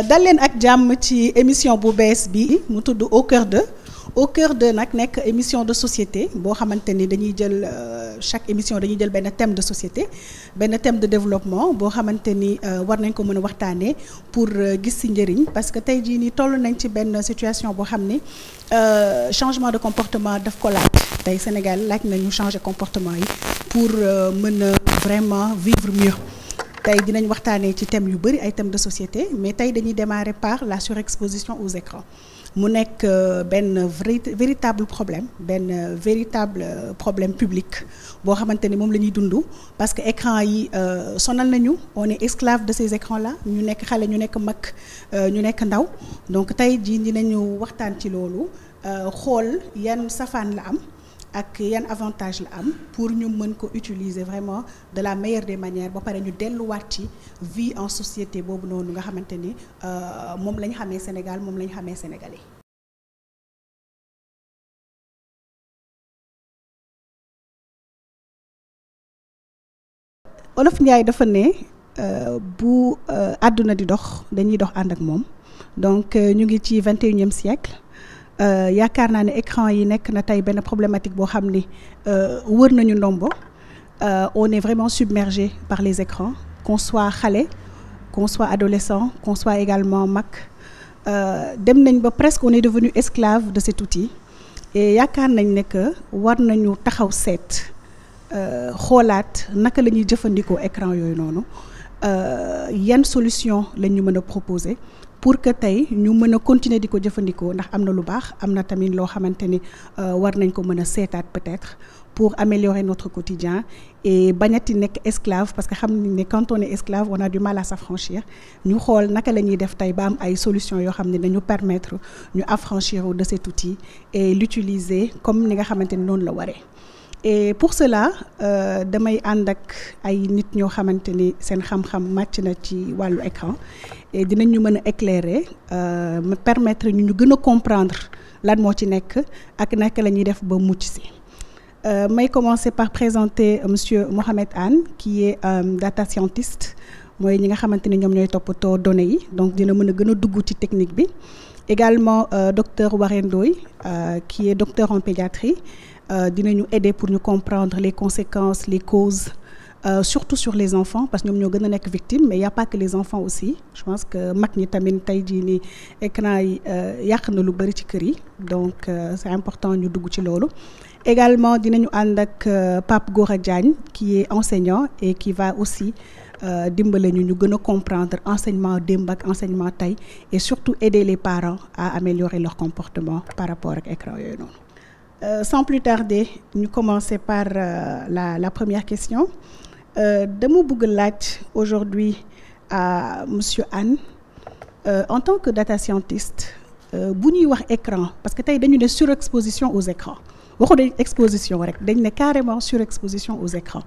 dal leen ak jàmm ci émission bu bees bi mu tudd Au cœur de nag nekk émission de société boo xamante ni dañuy jël chaque émission dañuy jël benn thème de société benn thème de développement boo xamante ni war nañ ko mën a waxtaanee pour gis ci njëriñ parce que tey jii nii toll nañ ci benn situation boo xam ni changement de comportement daf ko laaj tey Sénégal laaj nañu changer comportement yi pour mën a vraiment vivre mieux. tey dinañ waxtaanee ci thème yu bëri ay thèmes de société mais tey dañuy démarrer par la surexposition aux écrans mu nekk benn véritable problème public boo xamante ni moom la ñuy dund parce que écran yi sonal nañu on est esclave de ces écrans là ñu nekk xale ñu nekk mag ñu nekk ndaw donc tey jii dinañu waxtaan ci loolu xool yan safaan la am ak yan avantage la am pour ñu mën ko utiliser vraiment de la meilleure des manières ba pare ñu delluwaat ci vie en société boobu noonu nga xamante ni moom la ñu xamee Sénégal moom la ñu xamee Sénégalais. Olof Njaay dafa ne bu àdduna di dox dañuy dox ànd ak moom donc ñu ngi ci 21e siècle. yaakaar naa ne écran yi nekk na tey benn problématique boo xam ni wër nañu ndombo on est vraiment submergé par les écrans qu'on soit xale qu'on soit adolescent qu'on soit également mag dem nañ ba presque on est devenu esclave de cet outil et yaakaar nañ ne que war nañu taxaw seet xoolaat naka la ñuy jëfandikoo écran yooyu noonu yan solution la ñu mën a proposer pour que tey ñu mën a continuer di ko jëfandikoo ndax am na lu baax am na tamit loo xamante ni war nañ ko mën a seetaat peut-être pour améliorer notre quotidien et bañati nekk esclave parce que xam nañ ne quand on est esclave on a du mal à s'affranchir ñu xool naka la ñuy def tey ba am ay solutions yoo xam ne dañu permettre ñu affranchir de cet outil et l'utiliser comme ni nga xamante ni noonu la waree. Et pour cela damay ànd ak ay nit ñoo xamante ni seen xam-xam màcc na ci wàllu écran et dinañ ñu mën a éclairer me permettre ñu gën a comprendre lan moo ci nekk ak naka la ñuy def ba mucc si. May commencer par présenter monsieur Mohamed Anne qui est data scientist mooy ñi nga xamante ni ñoom ñooy toppatoo données yi donc dina mën a gën a dugg ci technique bi. Également docteur Waré Ndoye qui est docteur en pédiatrie. Dinañu aider pour ñu comprendre les conséquences les causes surtout sur les enfants parce que ñoom ñoo gën a nekk victime mais y a pas que les enfants aussi je pense que mag ñi tamit tey jii nii écran yi yàq na lu bari ci kër yi donc c'est important ñu dugg ci loolu. Également dinañu ànd ak Pape Gora Diagne qui est enseignant et qui va aussi dimbale ñu gën a comprendre enseignement démb ak enseignement tey et surtout aider les parents à améliorer leur comportement par rapport ak écran yooyu noonu. Sans plus tarder ñu commencer par la première question dama bëgg laaj aujourd'hui à monsieur Anne en tant que data scientist bu ñuy wax écran parce que tey dañu ne surexposition aux écrans waxu dañ exposition rek dañ ne carrément surexposition aux écrans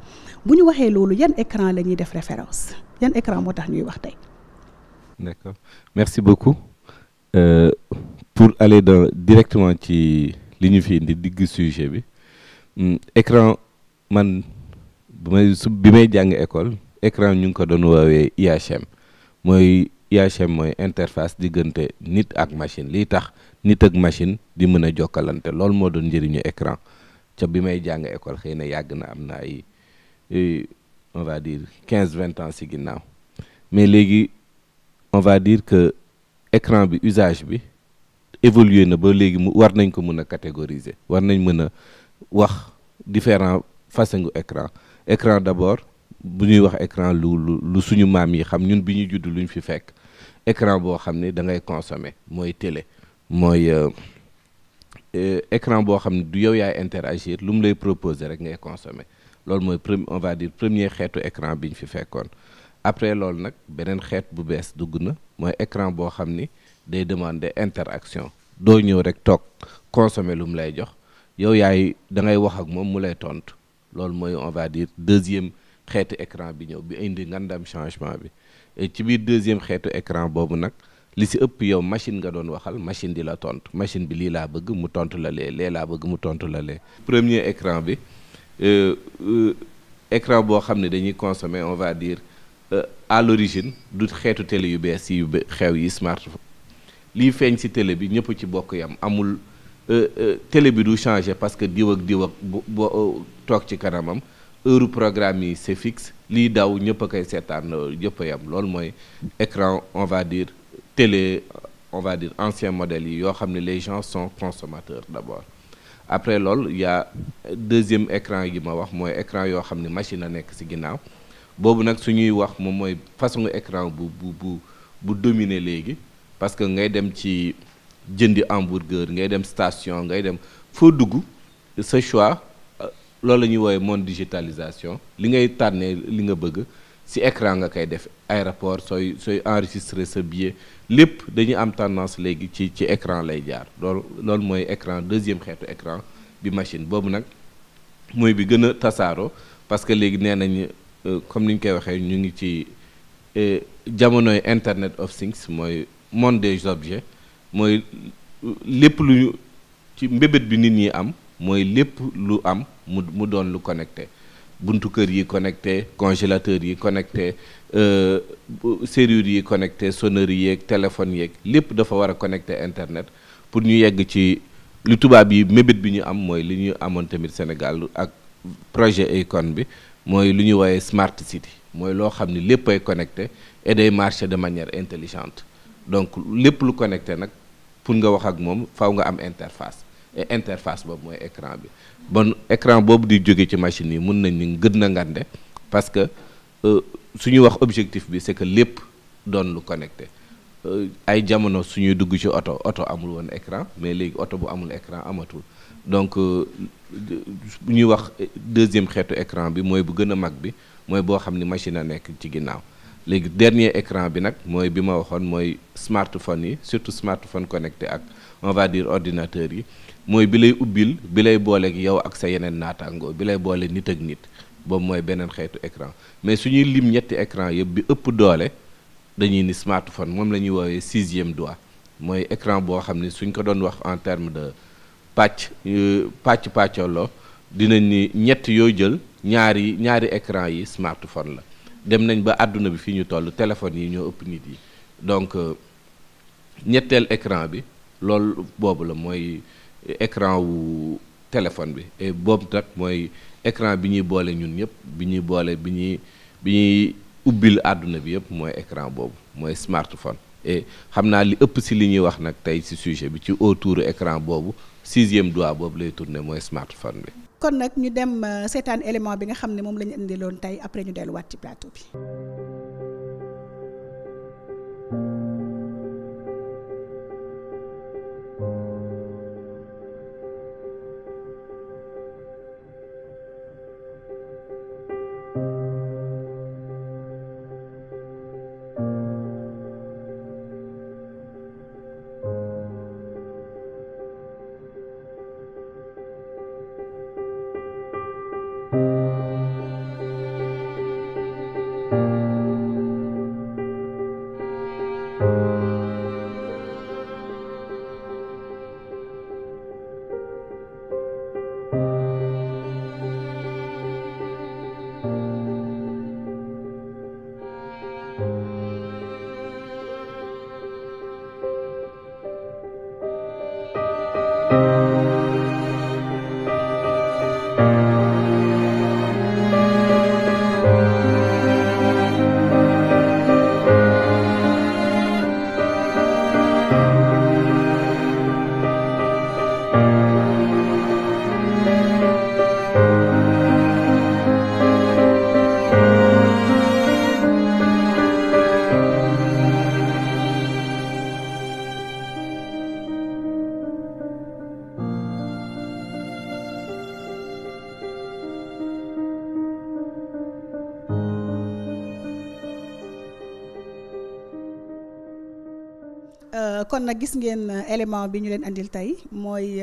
bu ñu waxee loolu yan écran la ñuy def référence yan écran moo tax ñuy wax tey. D'accord, merci beaucoup pour aller directement ci li ñu fi indi digg sujet bi écran man bi may jàng école écran ñu ngi ko doon woowee IHM mooy interface diggante nit ak machine lii tax nit ak machine di mën a jokkalante loolu moo doon njëriñu écran ca bi may jàng école xëy na yàgg na am na ay on va dire 15-20 ans ci ginnaaw mais léegi on va dire que écran bi usage bi évolué na ba léegi war nañ ko mën a catégoriser war nañ mën a wax différents façons écran d'abord bu ñuy wax écran lu suñu maam yi xam ñun bi ñu judd luñ fi fekk écran boo xam ne da ngay consommer mooy télé mooy écran boo xam ne du yow yaay interagir lu mu lay proposer rek ngay consommer loolu mooy on va dire premier xeetu écran bi ñu fi fekkoon après loolu nag beneen xeet bu bees dugg na mooy écran boo xam ni day demander interaction doo ñëw rek toog consommer lu mu lay jox yow yaay da ngay wax ak moom mu lay tontu loolu mooy on va dire deuxième xeetu écran bi ñëw bi indi ngandam changement bi et ci biir deuxième xeetu écran boobu nag li si ëpp yow machine nga doon waxal machine di la tontu machine bi lii laa bëgg mu tontu la lee laa bëgg mu tontu la lee. premier écran bi écran boo xam ne dañuy consommer on va dire à l'origine du xeetu télé yu bees yi xew yi smartphone lii feeñ ci télé bi ñëpp ci bokk yam amul télé bi du changer parce que diw ak boo toog ci kanamam heure programme yi c'est fixe lii daw ñëpp a koy seetaan ñëpp a yam loolu mooy écran on va dire télé on va dire ancien modèle yi yoo xam ne les gens sont consommateurs d'abord après loolu y a deuxième écran yi ma wax mooy écran yoo xam ne machine a nekk ci ginnaaw boobu nag su ñuy wax moom mooy façon écran bu dominer léegi parce que ngay dem ci jëndi hamburger ngay dem station ngay dem foo dugg sa choix loolu la ñuy woowee monde digitalisation li ngay tànnee li nga bëgg ci écran nga koy def aéroport sooy enregistrer sa billet lépp dañuy am tendance léegi ci écran lay jaar loolu mooy écran deuxième xeetu écran bi machine boobu nag mooy bi gën a tasaaroo parce que léegi nee nañ comme ni ñu koy waxee ñu ngi ci jamonoy internet of things mooy monde des objets mooy lépp lu ci mbébét bi nit ñi am mooy lépp lu am mu doon lu connecté buntu kër yi connecté congélateur yi connecté serrure yi connecté sonnerie yeeg téléphone yeeg lépp dafa war a connecté internet pour ñu yegg ci lu tubaab yi mébét bi ñu am mooy li ñu amoon tamit Sénégal ak projet Akon bi mooy lu ñuy woowee smart city mooy loo xam ni lépp ay connecté et day marcher de manière intelligente donc lépp lu connecté nag pour nga wax ak moom faaw nga am interface et interface boobu mooy écran bi bon écran boobu di jóge ci machine yi mun nañ ni gën na ngande parce que suñuy wax objectif bi c'est que lépp doon lu connecté ay jamono suñuy dugg ci oto amul woon écran mais léegi oto bu amul écran amatul donc bu ñuy wax deuxième xeetu écran bi mooy bu gën a mag bi mooy boo xam ni machine a nekk ci ginnaaw léegi dernier écran bi nag mooy bi ma waxoon mooy smartphone yi surtout smartphone connecté ak on va dire ordinateur yi mooy bi lay ubbil bi lay booleeg yow ak sa yeneen naataangoo bi lay boole nit ak nit boobu mooy beneen xeetu écran mais suñuy lim ñetti écran yëpp bi ëpp doole dañuy ni smartphone moom la ñuy woowee 6e doigt mooy écran boo xam ni suñ ko doon wax en terme de pàccoloo dinañ ni ñett yoo jël ñaari écran yi smartphone la dem nañ ba àdduna bi fii ñu toll téléphone yi ñoo ëpp nit yi donc ñetteel écran bi loolu boobu la mooy écran wu téléphone bi et boobu nag mooy écran bi ñuy boole ñun ñëpp bi ñuy ubbil àdduna bi yëpp mooy écran boobu mooy smartphone et xam naa li ëpp ci li ñuy wax nag tey ci sujet bi ci autour écran boobu 6e doigt boobu lay tourner mooy smartphone bi. kon nag ñu dem seetaan élément bi nga xam ne moom la ñu indiloon tey après ñu delluwaat ci plateau bi. kon nag gis ngeen élément bi ñu leen andil tey mooy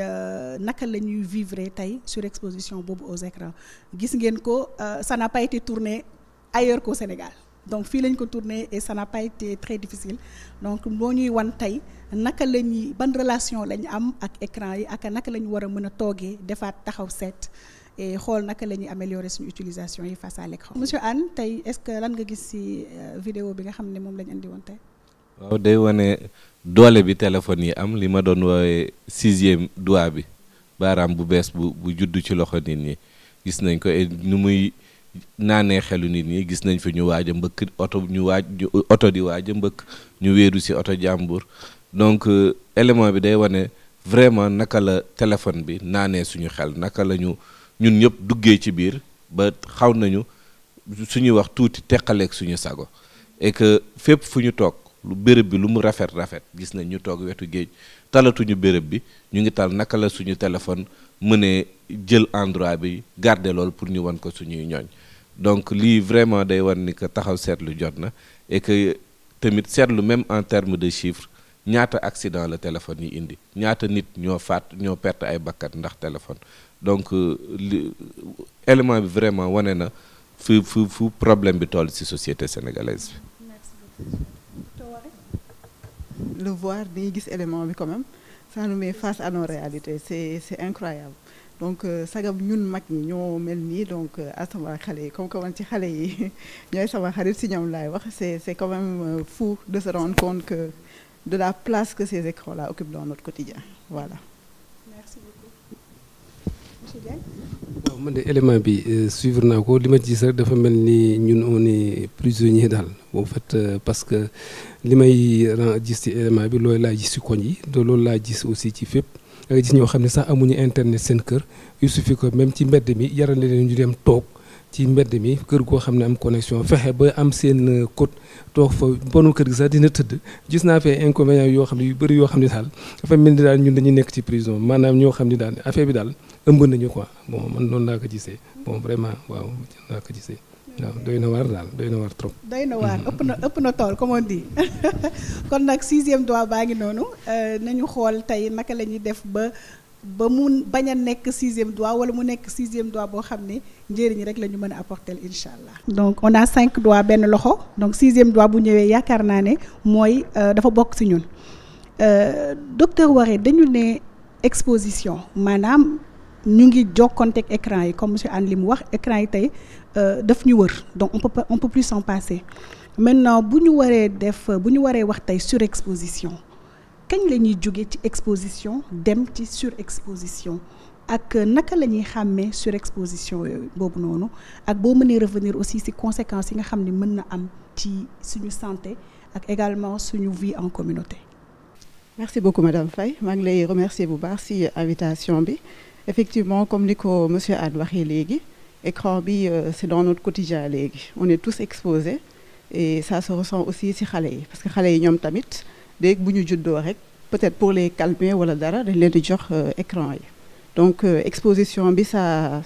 naka la ñuy vivre tey sur exposition boobu aux écrans gis ngeen ko ça n'a pas été tourné ailleurs qu'au Sénégal donc fii lañ ko tourné et ça n'a pas été très difficile donc moo ñuy wan tey naka la ñuy ban relation la ñu am ak écran yi ak naka la ñu war a mën a toogee defaat taxaw seet et xool naka la ñuy améliorer suñu utilisation yi face à l'écran. Monsieur Anne tey est-ce que lan nga gis ci vidéo bi nga xam ne moom lañ andi woon tey. waaw day wane doole bi téléphone yi am li ma doon woowee 6e doigt bi baaraam bu bees bu juddu ci loxo nit ñi gis nañ ko nu muy naanee xelu nit ñi gis nañ fi ñu waaj a mbëkk oto di waaj a mbëkk ñu wéeru ci oto jàmbur donc élément bi day wane vraiment naka la téléphone bi naanee suñu xel naka la ñun ñëpp duggee ci biir ba xaw nañu suñuy wax tuuti teqaleeg suñu sago et que fépp fu ñu toog lu béréb bi lu mu rafet gis nañ ñu toog wetu géej talatuñu béréb bi ñu ngi tal naka la suñu téléphone mënee jël endroit bi garder loolu pour ñu wan ko suñuy ñooñ donc lii vraiment day wan ni que taxaw seetlu jot na et que tamit seetlu même en termes de chiffres ñaata accident la téléphone yi indi ñaata nit ñoo perte ay bakkat ndax téléphone donc élément bi vraiment wane na fu problème bi toll ci société sénégalaise bi. Le voir dañuy gis élément bi quand même ça nous met face à nos réalités c'est incroyable donc sagam ñun mag ñi ñoo mel nii donc asama xale yi comme que man ci xale yi ñooy sama xarit ci ñoom laay wax c'est quand même fou de se rendre compte que de la place que ces écrans-là occupent dans notre quotidien voilà. Merci beaucoup. Monsieur Diagne. waaw man de élément bi suivre naa ko li ma gis rek dafa mel ni ñun on est prisonnier daal en fait parce que li may gis ci élément bi loolu laa gis ci koñ yi te loolu laa gis aussi ci fépp da nga gis ñoo xam ne sax amuñu internet seen kër il suffit que même ci mbedd mi yaral leen ñu dem toog ci mbedd mi kër goo xam ne am connexion fexe ba am seen code toog fa bonu kër gi sax dina tëdd gis naa fee inconvénients yoo xam ne yu bëri yoo xam ne daal dafa mel ni daal ñun dañuy nekk ci prison maanaam ñoo xam ne daal affaire bi daal ëmb nañu quoi bon man noonu laa ko gisee bon vraiment waaw laa ko gisee waaw doy na waar daal doy na waar trop. doy na waar ëpp na tool comme on dit kon nag 6e doigt baa ngi noonu nañu xool tey naka la ñuy def ba mu bañ a nekk 6e doigt wala mu nekk 6e doigt boo xam ne njëriñ rek la ñu mën a apporter incha allah. donc on a 5 doigts benn loxo donc 6e doigt bu ñëwee yaakaar naa ne mooy dafa bokk ci ñun docteur Waré dañu ne exposition maanaam ñu ngi jokkonteeg écran yi comme monsieur Anne li mu wax écran yi tey daf ñu wër donc on peut plus s'en passer maintenant bu ñu waree wax tey surexposition. kañ la ñuy jóge ci exposition dem ci surexposition ak naka la ñuy xàmmee surexposition yooyu boobu noonu ak boo mënee revenir aussi ci conséquences yi nga xam ne mën na am ci suñu santé ak également suñu vie en communauté. Merci beaucoup madame Faye maa ngi lay remercier bu baax ci invitation bi effectivement comme ni ko monsieur Anne waxee léegi écran bi c'est dans notre quotidien léegi on est tous exposés et ça se ressent aussi ci xale yi parce que xale yi ñoom tamit. léegi bu ñu juddoo rek peut-être pour les calmer wala dara dañ leen di jox écran yi donc exposition bi ça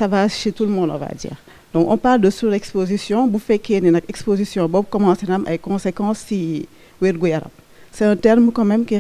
va chez tout le monde on va dire donc on parle de surexposition bu fekkee ni nag exposition boobu commencé na am ay conséquences ci wér-gu-yaram c'est un terme quand même qui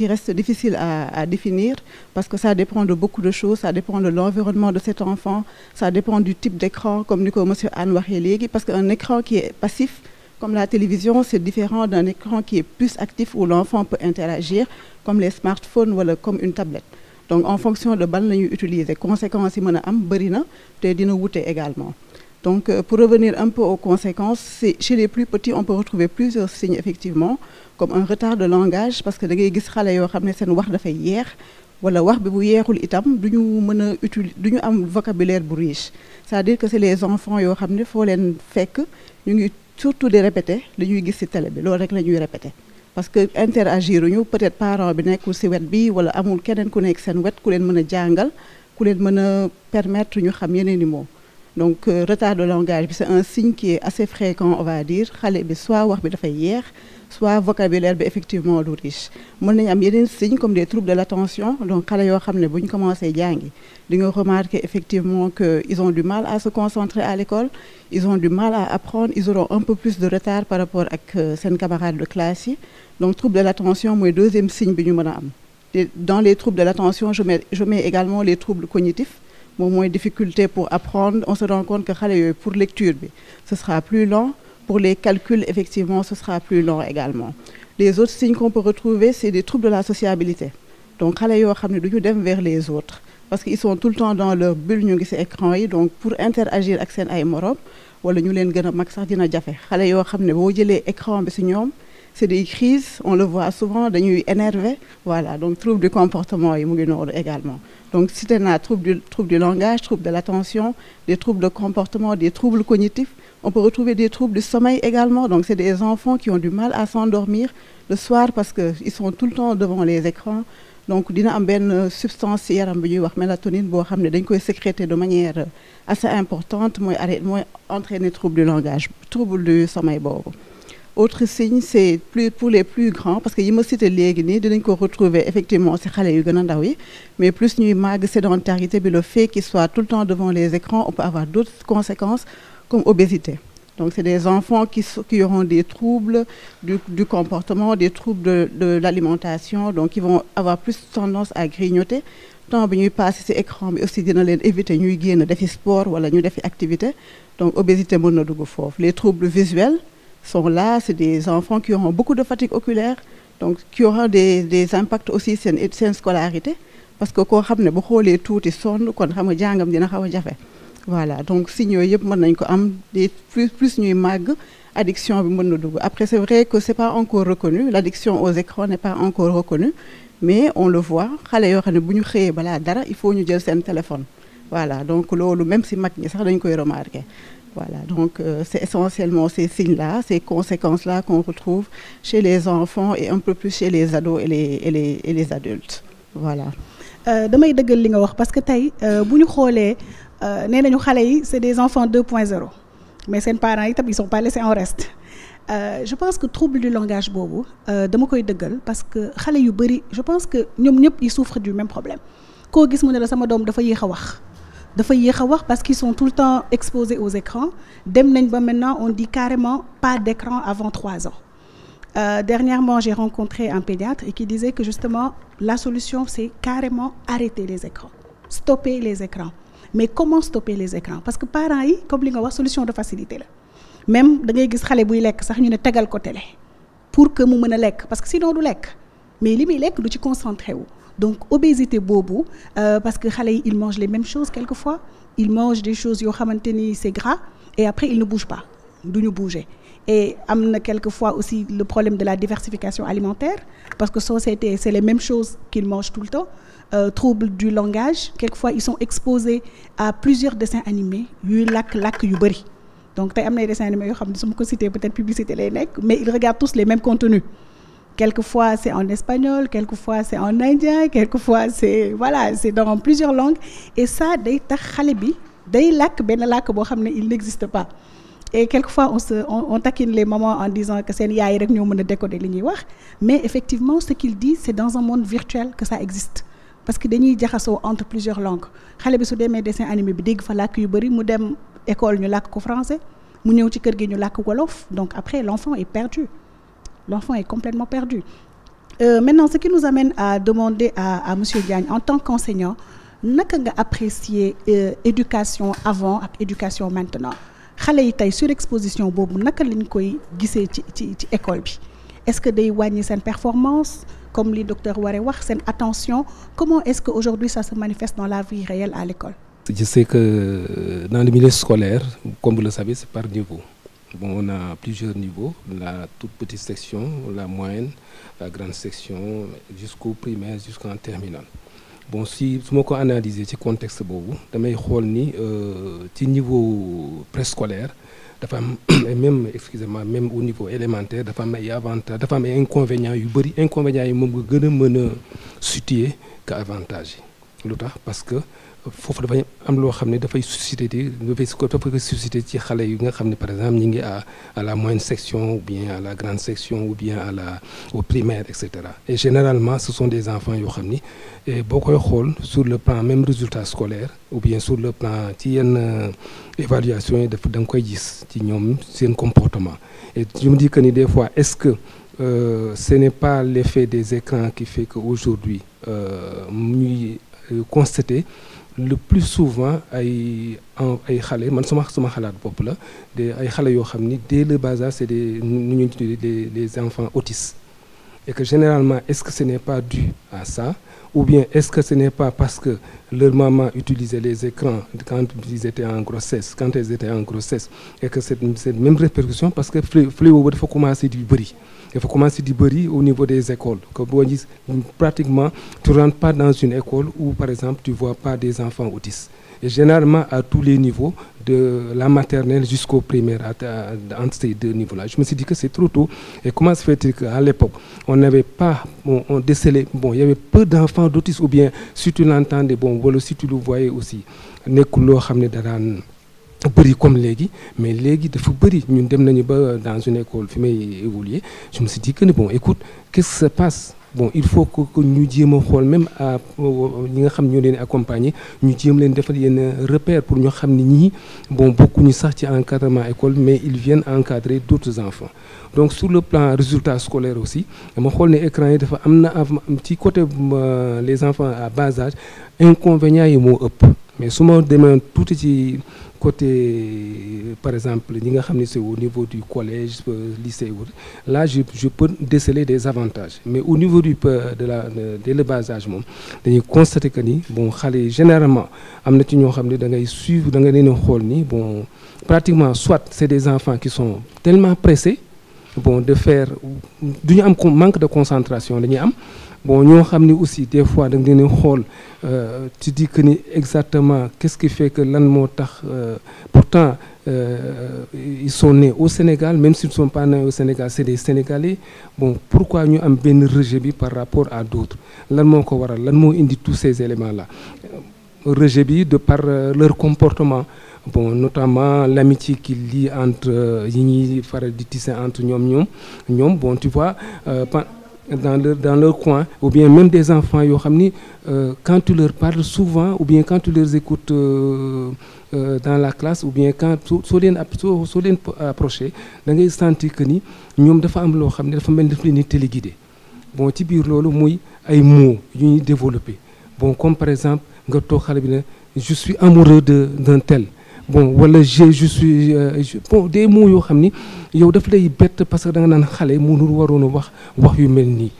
reste difficile à définir parce que ça dépend de beaucoup de choses ça dépend de l'environnement de cet enfant ça dépend du type d'écran comme ni ko monsieur Anne waxee léegi parce que un écran qui est passif comme la télévision, c'est différent d'un écran qui est plus actif où l'enfant peut interagir, comme les smartphones ou comme une tablette. Donc, en fonction de ban la ñuy utiliser, conséquences yi mën a am bëri na te dina wute également. Donc, pour revenir un peu aux conséquences, chez les plus petits, on peut retrouver plusieurs signes effectivement, comme un retard de langage, parce que da ngay gis xale yoo xam ne seen wax dafay yeex wala wax bi bu yeexul itam du ñu am vocabulaire bu riche. C'est-à-dire que c'est les enfants yoo xam ne foo leen fekk ñu ngi surtout di répéter li ñuy gis ci télé bi loolu rek la ñuy répéter parce que interagir ñu peut-être parent bi nekkul ci wet bi wala amul keneen ku nekk seen wet ku leen mën a jàngal ku leen mën a permettre ñu xam yeneen i mots donc retard de langage bi c'est un signe qui est assez fréquent on va dire xale bi soit wax bi dafay yeex soit vocabulaire bi effectivement du riche mën nañu am yeneen signes comme des troubles de l'attention donc xale yoo xam ne bu ñu commencé jàngi di nga remarquer effectivement que ils ont du mal à se concentrer à l'école ils ont du mal à apprendre ils auront un peu plus de retard par rapport ak seen camarades de classe yi donc trouble de l'attention mooy deuxième signe bi ñu mën a am dans les troubles de l'attention je mets également les troubles cognitifs moom mooy difficulté pour apprendre on se rend compte que xale yooyu pour lecture bi ce sera plus lent pour les calculs effectivement ce sera plus lent également les autres signes qu'on peut retrouver c'est des troubles de la sociabilité donc xale yoo xam ne du ñu dem vers les autres parce qu'ils sont tout le temps dans leur bulle ñu ngi ci écran yi donc pour interagir ak seen ay morom wala ñu leen gën a mag sax dina jafe xale yoo xam ne boo jëlee écran bi ci ñoom c'est des crises on le voit souvent dañuy énervé voilà donc trouble du comportement yi mu ngi noonu également donc cité naa trouble du langage trouble de l'attention des troubles de comportement des troubles cognitifs on peut retrouver des troubles du sommeil également donc c'est des enfants qui ont du mal à s'endormir le soir parce que ils sont tout le temps devant les écrans donc dina am benn substance ci yaram bi ñuy wax mélatonine boo xam ne dañ koy sécréter de manière assez importante mooy entraîner trouble du langage trouble du sommeil boobu autre signe c'est pour les plus grands parce que yi ma cité léegi nii dinañ ko retrouver effectivement ci xale yu gën a ndaw yi mais plus ñuy màgg sédentarité bi le fait qu'ils soient tout le temps devant les écrans on peut avoir d'autres conséquences comme obésité donc c'est des enfants qui auront des troubles du comportement des troubles de l'alimentation donc ils vont avoir plus tendance à grignoter temps bi ñuy passer ci écran bi aussi dina leen éviter ñuy génn defi sport wala ñu defi activité donc obésité mën na dugg foofu les troubles visuels sont là c'est des enfants qui auront beaucoup de fatigue oculaire donc qui auront des impacts aussi seen scolarité parce que koo xam ne bu xoolee tuuti sonn kon xam nga jàngam dina xaw a jafe voilà donc signes yooyu yëpp mën nañ ko am des plus ñuy màgg addiction bi mën na dugg après c'est vrai que c'est pas encore reconnu l'addiction aux écrans n'est pas encore reconnue mais on le voit xale yoo xam ne bu ñu xëyee balaa dara il faut ñu jël seen téléphone voilà donc loolu même si mag ñi sax dañ koy remarquer voilà donc c'est essentiellement ces signes-là ces conséquences-là qu'on retrouve chez les enfants et un peu plus chez les ados et les adultes voilà damay dëggal li nga wax parce que tey bu ñu xoolee nee nañu xale yi c'est des enfants 2.0 mais seen parents yi tam ils sont pas laissés en reste je pense que trouble du langage boobu dama koy dëggal parce que xale yu bari je pense que ñoom ñëpp ils souffrent du même problème koo gis mu ne la sama doom dafa yéex a wax parce qu'ils sont tout le temps exposés aux écrans dem nañ ba maintenant on dit carrément pas d'écran avant 3 ans dernièrement j'ai rencontré un pédiatre et qui disait que justement la solution c'est carrément arrêter les écrans stopper les écrans mais comment stopper les écrans parce que parents yi comme li nga wax solution de facilité la même da ngay gis xale buy lekk sax ñu ne tegal ko télé pour que mu mën a lekk parce que sinon du lekk mais li muy lekk du ci concentré wu donc obésité boobu parce que xale yi ils mangent les mêmes choses quelquefois ils mangent des choses yoo xamante ni c'est gras et après ils ne bougent pas duñu bouger et am na quelquefois aussi le problème de la diversification alimentaire parce que société c'est les mêmes choses qu'ils mangent tout le temps trouble du langage quelquefois ils sont exposés à plusieurs dessins animés yuy làkk yu bari donc tey am na ay dessins animés yoo xam ne su ma ko citer peut-être publicité lay nekk mais ils regardent tous les mêmes contenus quelquefois c'est en espagnol quelquefois c'est en indien quelquefois c'est dans plusieurs langues et ça day tax xale bi day làkk benn làkk boo xam ne il n'existe pas et quelquefois on taquine les mamans en disant que seen yaay rek ñoo mën a décoder li ñuy wax mais effectivement ce qu'il dit c'est dans un monde virtuel que ça existe parce que dañuy jaxasoo entre plusieurs langues xale bi su demee dessin animé bi dégg fa làkk yu bari mu dem école ñu làkk ko français mu ñëw ci kër gi ñu làkk wolof donc après l'enfant est perdu l'enfant est complètement perdu maintenant ce qui nous amène à demander à monsieur Diagne en tant qu'enseignant naka nga apprécier éducation avant ak éducation maintenant xale yi tey surexposition boobu naka lañ koy gisee ci école bi est-ce que day wàññi seen performance comme li docteur Waré wax seen attention comment est-ce que aujourd'hui ça se manifeste dans la vie réelle à l'école? Je sais que dans le milieu scolaire, comme vous le savez, c'est par niveau. Bon, on a plusieurs niveaux, la toute petite section, la moyenne, la grande section, jusqu'au primaire, jusqu'en terminale. Bon, si je me analyse ce contexte, damay xool ni ci niveau préscolaire, dafa am même excusez-moi même au niveau élémentaire dafa am ay avantages dafa am ay inconvénients yu bari inconvénients yi moom nga gën a mën a situer que avantages yi lu tax parce que foofu dafay am loo xam ne dafay susciter ci xale yi nga xam ne par exemple ñi ngi à la moyenne section ou bien à la grande section ou bien au primaire etc. Et généralement ce sont des enfants yoo xam ni boo koy xool sur le plan même résultat scolaire ou bien sur le plan ci yenn évaluation yi da nga koy gis ci ñoom seen comportement et je me dis que ni des fois est-ce que ce n'est pas l'effet des écrans qui fait que aujourd'hui ñuy constater le plus souvent ay xale man sama xalaat bopp la ay xale yoo xam ni dès le bas âge c'est des nu ñuy tuddee les enfants autistes et que généralement est-ce que ce n'est pas dû à ça, ou bien est-ce que ce n'est pas parce que leur maman utilisait les écrans quand ils étaient en grossesse, quand elles étaient en grossesse, et que cette même répercussion, parce que fléau boobu dafa commencer di bëri. Il faut commencer du bëri au niveau des écoles. Que pratiquement, tu ne rentres pas dans une école où, par exemple, tu ne vois pas des enfants autistes. Et généralement, à tous les niveaux, de la maternelle jusqu'au primaire, entre ces deux niveaux-là. Je me suis dit que c'est trop tôt. Et comment se fait-il qu'à l'époque, on n'avait pas, on décelait, il y avait peu d'enfants d'autistes, ou bien si tu l'entendais, voilà, si tu le voyais aussi, bëri comme léegi, mais léegi dafa bëri ñun dem nañu ba dans une école fi may évoluer. Je me suis dit que écoute, qu'est-ce qui se passe? Il faut que ñu jéem a xool même à ñi nga xam ñoo leen accompagner, ñu jéem leen defal yenn repère pour ñu xam ni ñii bokkuñu sax ci encadrement école, mais ils viennent encadrer d'autres enfants. Donc sur le plan résultat scolaire aussi, dama xool ne écran yi dafa am na ci côté les enfants à bas âge inconvénients yi moo ëpp. Mais su ma demee tuuti ci côté, par exemple, c'est au niveau du collège, lycée, là je peux déceler des avantages. Mais au niveau du de l'élevage, on constate que généralement, pratiquement, soit c'est des enfants qui sont tellement pressés de faire, un manque de concentration. Nous savons aussi des fois, tu dis que exactement qu'est-ce qui fait que pourtant ils sont nés au Sénégal, même s'ils ne sont pas nés au Sénégal, c'est des Sénégalais. Pourquoi nous avons un rejet par rapport à d'autres? L'un indi tous ces éléments-là. Rejet de par leur comportement. Notamment l'amitié qu'il lie entre entre tu vois, dans leur coin, ou bien même des enfants, quand tu leur parles souvent, ou bien quand tu les écoutes dans la classe, ou bien quand tu les approches, tu sens que nous avons téléguidé. Tu as mots développés. Comme par exemple, je suis amoureux d'un tel. Voilà, je suis des mots yo xamni yow daf lay bête parce que da nga nan xalé mënul warono wax yu melni.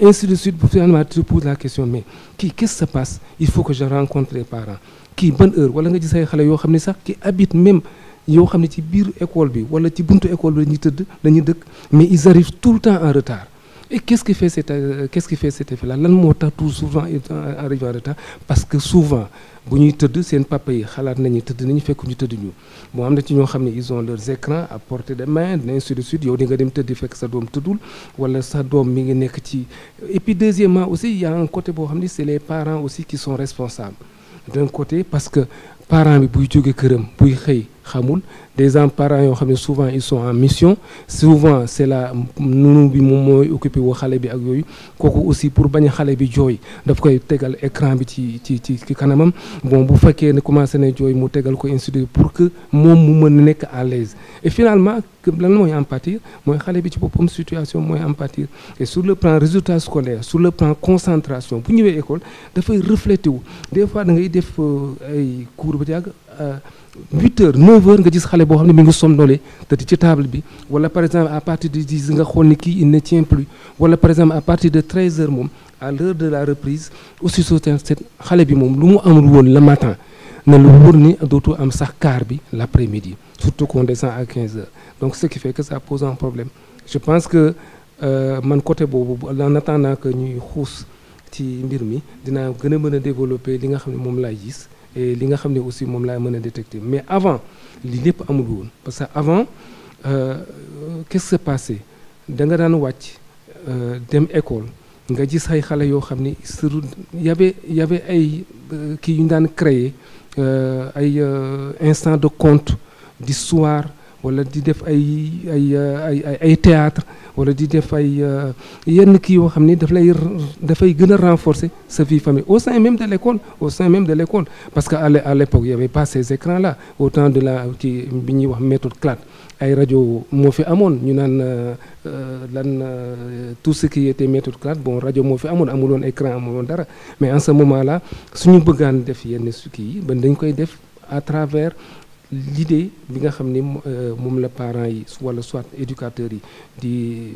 Ainsi de suite, finalement tu te poses la question, mais qu'est-ce qui se passe? Il faut que je rencontre les parents. Qui bonne heure wala nga gis ay xalé yo xamni sax qui habitent même yo xamni ci biir école bi wala ci buntu école bi dañuy dëkk, mais ils arrivent tout le temps en retard. Et qu'est-ce qui fait cet effet-là? Lan moo tax tout souvent ils arrivent en retard parce que souvent bu ñuy tëdd seen papa yi xalaat nañu tëdd nañu fekk ñu tëdd ñu. Am na ci ñoo xam ne ils ont leurs écrans à portée de main, ainsi de suite. Yow di nga dem tëdd fekk sa doom tëddul wala sa doom mi ngi nekk ci. Et puis deuxièmement aussi, il y a un côté boo xam ne c'est les parents aussi qui sont responsables. D'un côté parce que parents bi buy jóge këram buy xëy xamul, des parents yoo xam ne souvent ils sont en mission, souvent c'est la nunu bi moom mooy occupé wu xale bi ak yooyu, kooku aussi pour bañ a xale bi jooy daf koy tegal écran bi ci kanamam. Bu fekkee ne commencé na jooy mu tegal ko institut pour que moom mu mën a nekk à l'aise. Et finalement lan mooy en pâtir mooy xale bi ci boppam situation mooy en pâtir. Et sur le plan résultat scolaire, sur le plan concentration, bu ñëwee école dafay refléter wu. Des fois da ngay def ay cours ba yàgg 8h 9h nga gis xale boo xam ne mi ngi somnolé te ci table bi, wala par exemple à partir de 10 nga xool ni kii il ne tient plus, wala par exemple à partir de 13h moom à l'heure de la reprise aussi soo xale bi moom lu mu amul woon le matin na lu wóor ni dootu am sax quart bi l'après-midi, surtout qu'on descend à 15h. Donc ce qui fait que ça pose un problème. Je pense que man côté boobu en attendant que ñuy xuus ci mbir mi dinaa gën a mën a développer li nga xam ne moom laay gis et li nga xam ne aussi moom laay mën a détecter. Mais avant li lépp amul woon parce que avant qu'est-ce qui s'est passé? Da nga daan wàcc dem école nga gis ay xale yoo xam ne y avait ay kii yu ñu daan créer ay instant de conte d'histoire wala di def ay théâtre wala di def ay yenn kii yoo xam ni dafay gën a renforcer sa vie famille au sein même de l'école, parce que à l'époque il y avait pas ces écrans là. Autant de la ci bi ñuy wax méthode CLAD ay rajo moo fi amoon ñu naan tout ce qui était méthode CLAD, rajo moo fi amuloon écran amuloon dara. Mais en ce moment là suñu bëggaan def yenn kii yi dañ koy def à travers l'idée bi nga xam ni moom la parents yi wala soit éducateurs yi di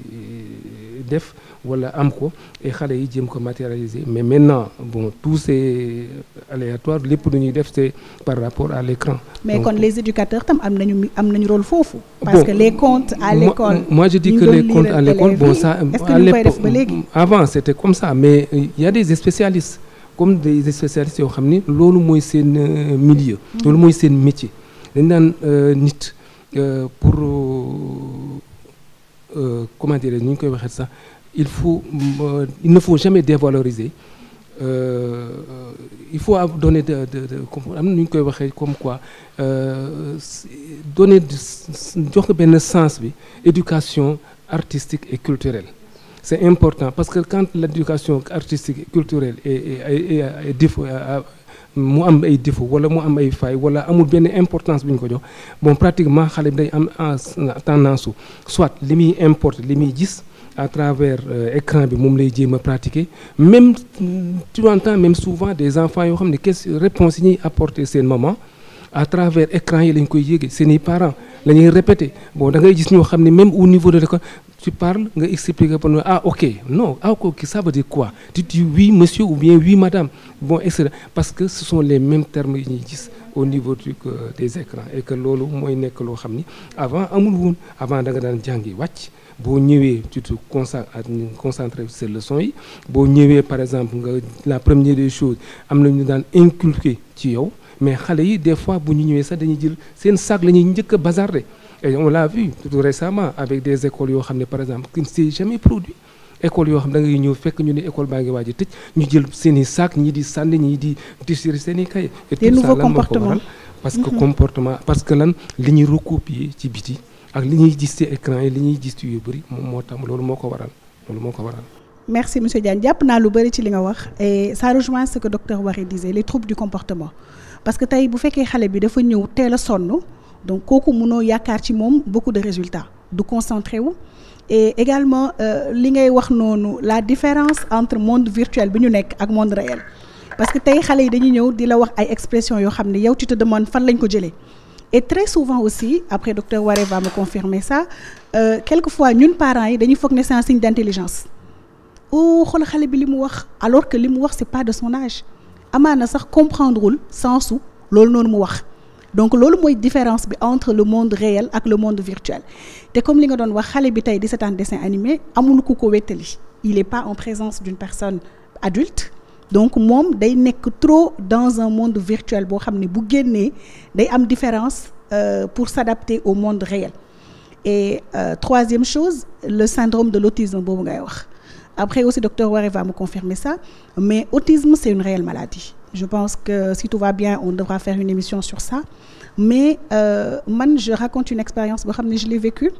def wala am ko et xale yi jéem ko matérialiser mais maintenant bon tout c'est aléatoire lépp lu ñuy def c'est par rapport à l'écran. mais kon les éducateurs tam am nañu rôle foofu. parce que les comptes à l'école. moi je dis que les comptes à l'école bon ça à l'époque avant c'était comme ça mais il y a des spécialistes comme des spécialistes yoo xam ni loolu mooy seen milieu. loolu mooy seen métier. dañ daan nit pour comment dire ñu ngi koy waxee sax il ne faut jamais dévaloriser il faut donner am na nu ñu koy waxee comme quoi donner jox benn sens bi éducation artistique et culturelle. C'est important parce que quand l'éducation artistique et culturelle est défaut mu am ay défaut wala mu am ay failles wala amul benn importance bi ñu ko jox bon pratiquement xale bi day am tendance soit li muy importe li muy gis à travers écran bi moom lay jéem a pratiquer même tu entends même souvent des enfants yoo xam ne réponse yi ñuy apporter seen maman à travers écran yi lañ koy yéege seeni parents la ñuy répéter bon da ngay gis ñoo xam ne même au niveau de l'école tu parles nga expliquer pour ok non ok ça veut dire quoi tu dis oui monsieur ou bien oui madame bon etc parce que ce sont les mêmes termes yi ñuy gis au niveau des écrans et que loolu mooy nekk loo xam ni avant amul woon avant da nga daan jàngi wàcc boo ñëwee tu te concentré sur leçons yi boo ñëwee par exemple nga la première des choses am na ñu daan inculquer ci yow mais xale yi des fois bu ñu ñëwee sax dañuy jël seen sac la ñuy njëkk a bazarder et on l'a vu tout récemment avec des écoles yoo xam ne par exemple qui ne s'est jamais produit école yoo xam da ngay ñëw fekk ñu ne école baa ngi waaj a tëj ñu jël seen i sac ñii di sànni ñii di déchirer seen i kay et tout ça lan moo ko waral parce que comportement parce que lan li ñuy recopier ci biti ak li ñuy gis ci écran yi li ñuy gis ci yu bëri moom moo tax loolu moo ko waral. merci monsieur Diagne jàpp naa lu bëri ci li nga wax et ça rejoint ce que docteur Waré disait les troubles du comportement parce que tey bu fekkee xale bi dafa ñëw teel a sonn donc kooku mënoo yaakaar ci moom beaucoup de résultats du concentré wu et également li ngay wax noonu la différence entre monde virtuel bi ñu nekk ak monde réel parce que tey xale yi dañuy ñëw di la wax ay expressions yoo xam ne yow tu te demandes fan lañ ko jëlee et très souvent aussi après docteur Waré va me confirmer ça quelquefois ñun parents yi dañuy foog ne c'est un signe d'intelligence xool xale bi li mu wax alors que li mu wax c'est pas de son âge amaana sax comprendrewul sensu loolu noonu mu wax donc loolu mooy différence bi entre le monde réel ak le monde virtuel te comme li nga doon wax xale bi tey di seetaan dessin animé amul ku ko wéttali il est pas en présence d'une personne adulte donc moom day nekk trop dans un monde virtuel boo xam ne bu génnee day am différence pour s'adapter au monde réel et troisième chose le syndrome de l'autisme boobu ngay wax après aussi docteur Waré va me confirmer ça mais autisme c'est une réelle maladie je pense que si tout va bien on devra faire une émission sur ça mais man je raconte une expérience boo xam ne je l'ai vécue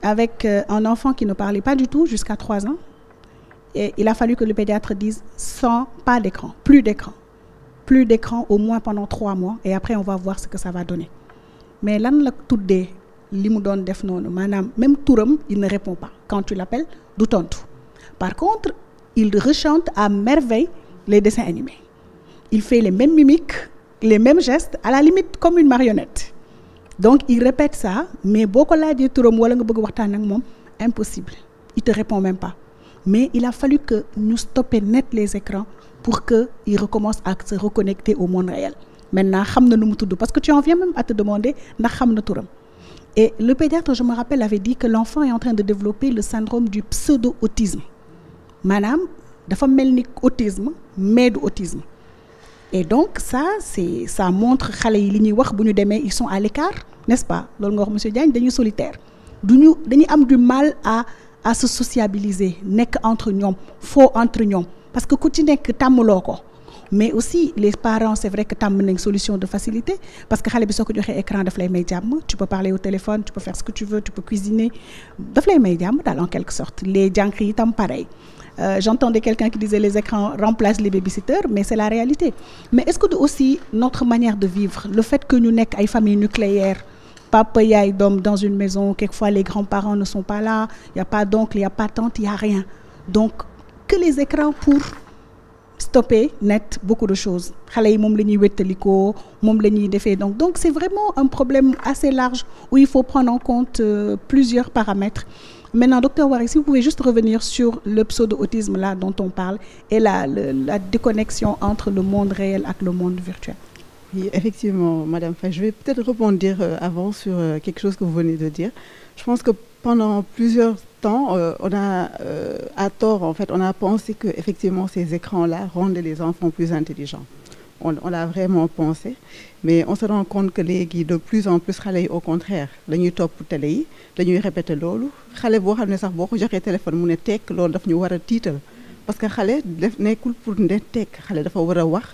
avec un enfant qui ne parlait pas du tout jusqu'à 3 ans et il a fallu que le pédiatre dise pas d'écran plus d'écran au moins pendant 3 mois et après on va voir ce que ça va donner mais lan la tuddee li mu doon def noonu maanaam même turam il ne répond pas quand tu l'appelles du tontu par contre il rechante à merveille les dessins animés il fait les mêmes mimiques les mêmes gestes à la limite comme une marionnette donc il répète ça mais boo ko laajee turam wala nga bëgg waxtaan ak moom impossible il te répond même pas mais il a fallu que ñu stopper net les écrans pour que il recommence à se reconnecter au monde réel maintenant xam na nu mu tudd parce que tu en viens même à te demander ndax xam na turam et le pédiatre je me rappelle avait dit que l'enfant est en train de développer le syndrome du pseudo-autisme maanaam dafa mel ni autisme mais du autisme et donc ça montre xale yi li ñuy wax bu ñu demee ils sont à l'écart n'est-ce pas loolu nga wax monsieur Diagne dañuy solitaire dañuy am du mal à se sociabiliser nekk entre ñoom foo entre ñoom parce que ku ci nekk tàmmuloo ko mais aussi les parents c'est vrai que tàmm nañ solution de facilité parce que xale bi soo ko joxee écran daf lay may jàmm tu peux parler au téléphone tu peux faire ce que tu veux tu peux cuisiner daf lay may jàmm daal en quelque sorte les jànq yi tam pareil j'entendais quelqu'un qui disait les écrans remplacent les babysitters mais c'est la réalité mais est-ce que aussi notre manière de vivre le fait que ñu nekk ay famille nucléaire papa yaay doom dans une maison quelquefois les grands-parents ne sont pas là il y a pas d'oncle il y a pas tante il y a rien donc que les écrans pour stopper net beaucoup de choses xale yi moom la ñuy wéttalikoo moom la ñuy defee donc c'est vraiment un problème assez large où il faut prendre en compte plusieurs paramètres. Maintenant, docteur Wareck, si vous pouvez juste revenir sur le pseudo-autisme là dont on parle et la déconnexion entre le monde réel et le monde virtuel. Oui, effectivement, Madame Faye, je vais peut-être rebondir avant sur quelque chose que vous venez de dire. Je pense que pendant plusieurs temps, on a, à tort, en fait, on a pensé que effectivement ces écrans-là rendaient les enfants plus intelligents. On l'a vraiment pensé, mais on se rend compte que léegi de plus en plus xale yi au contraire dañuy topp télé yi dañuy répéter loolu xale boo xam ne sax boo ko joxee téléphone mu ne tekk loolu daf ñu war a tiital parce que xale def nekkul pour ne tekk xale dafa war a wax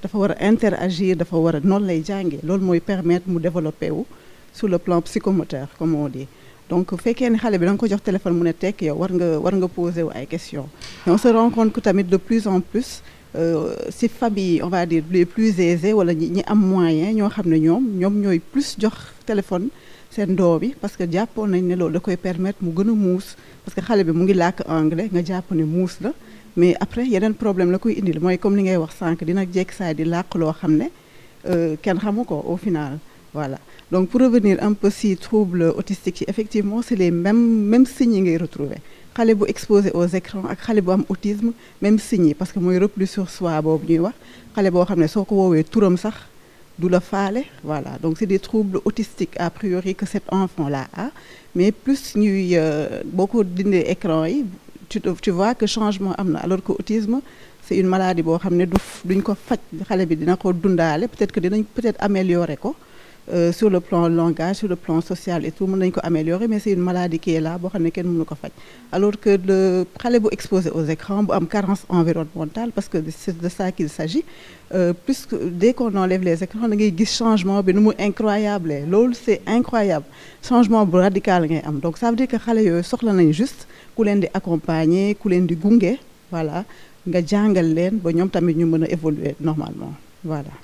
dafa war a interagir dafa war a noonu lay jàngee loolu mooy permettre mu développer wu sur le plan psychomoteur comme on dit. Donc fekkee ne xale bi da nga ko jox téléphone mu ne tekk yow war nga poser wu ay questions. Et on se rend compte que tamit de plus en plus si famille on va dire les plus aisés wala ñi am moyen ñoo xam ne ñoom ñooy plus jox téléphone seen doom bi parce que jàppoon nañ ne loolu da koy permettre mu gën a muus parce que xale bi mu ngi làkk anglais nga jàpp ne muus la mais après yeneen problème la koy indil mooy comme li ngay wax sànq dina jekk saa di làkk loo xam ne kenn xamu ko au final voilà. Donc pour revenir un peu si trouble autistique yi effectivement c'est les mêmes signes yi ngay retrouver xale bu exposé aux écrans ak xale bu am autisme même signes yi parce que mooy repli sur soi boobu ñuy wax xale boo xam ne soo ko woowee turam sax du la faale voilà donc c'est des troubles autistiques a priori que cet enfant là a mais plus ñuy boo ko dindee écran yi tu vois que changement am na alors que autisme c'est une maladie boo xam ne duñ ko faj xale bi dina ko dundaale peut-être que dinañ peut-être améliorer ko sur le plan langage sur le plan social et tout mën nañ ko améliorer mais c'est une maladie qui est là boo xam ne kenn mënu ko faj alors que le xale bu exposé aux écrans bu am carence environnementale parce que c'est de ça qu'il s'agit puisque dès qu'on enlève les écrans da ngay gis changement bi nu mu incroyable loolu c'est incroyable changement bu radical ngay am donc ça veut dire que xale yooyu soxla nañ juste ku leen di accompagner ku leen di gunge voilà nga jàngal leen ba ñoom tamit ñu mën a évoluer normalement voilà.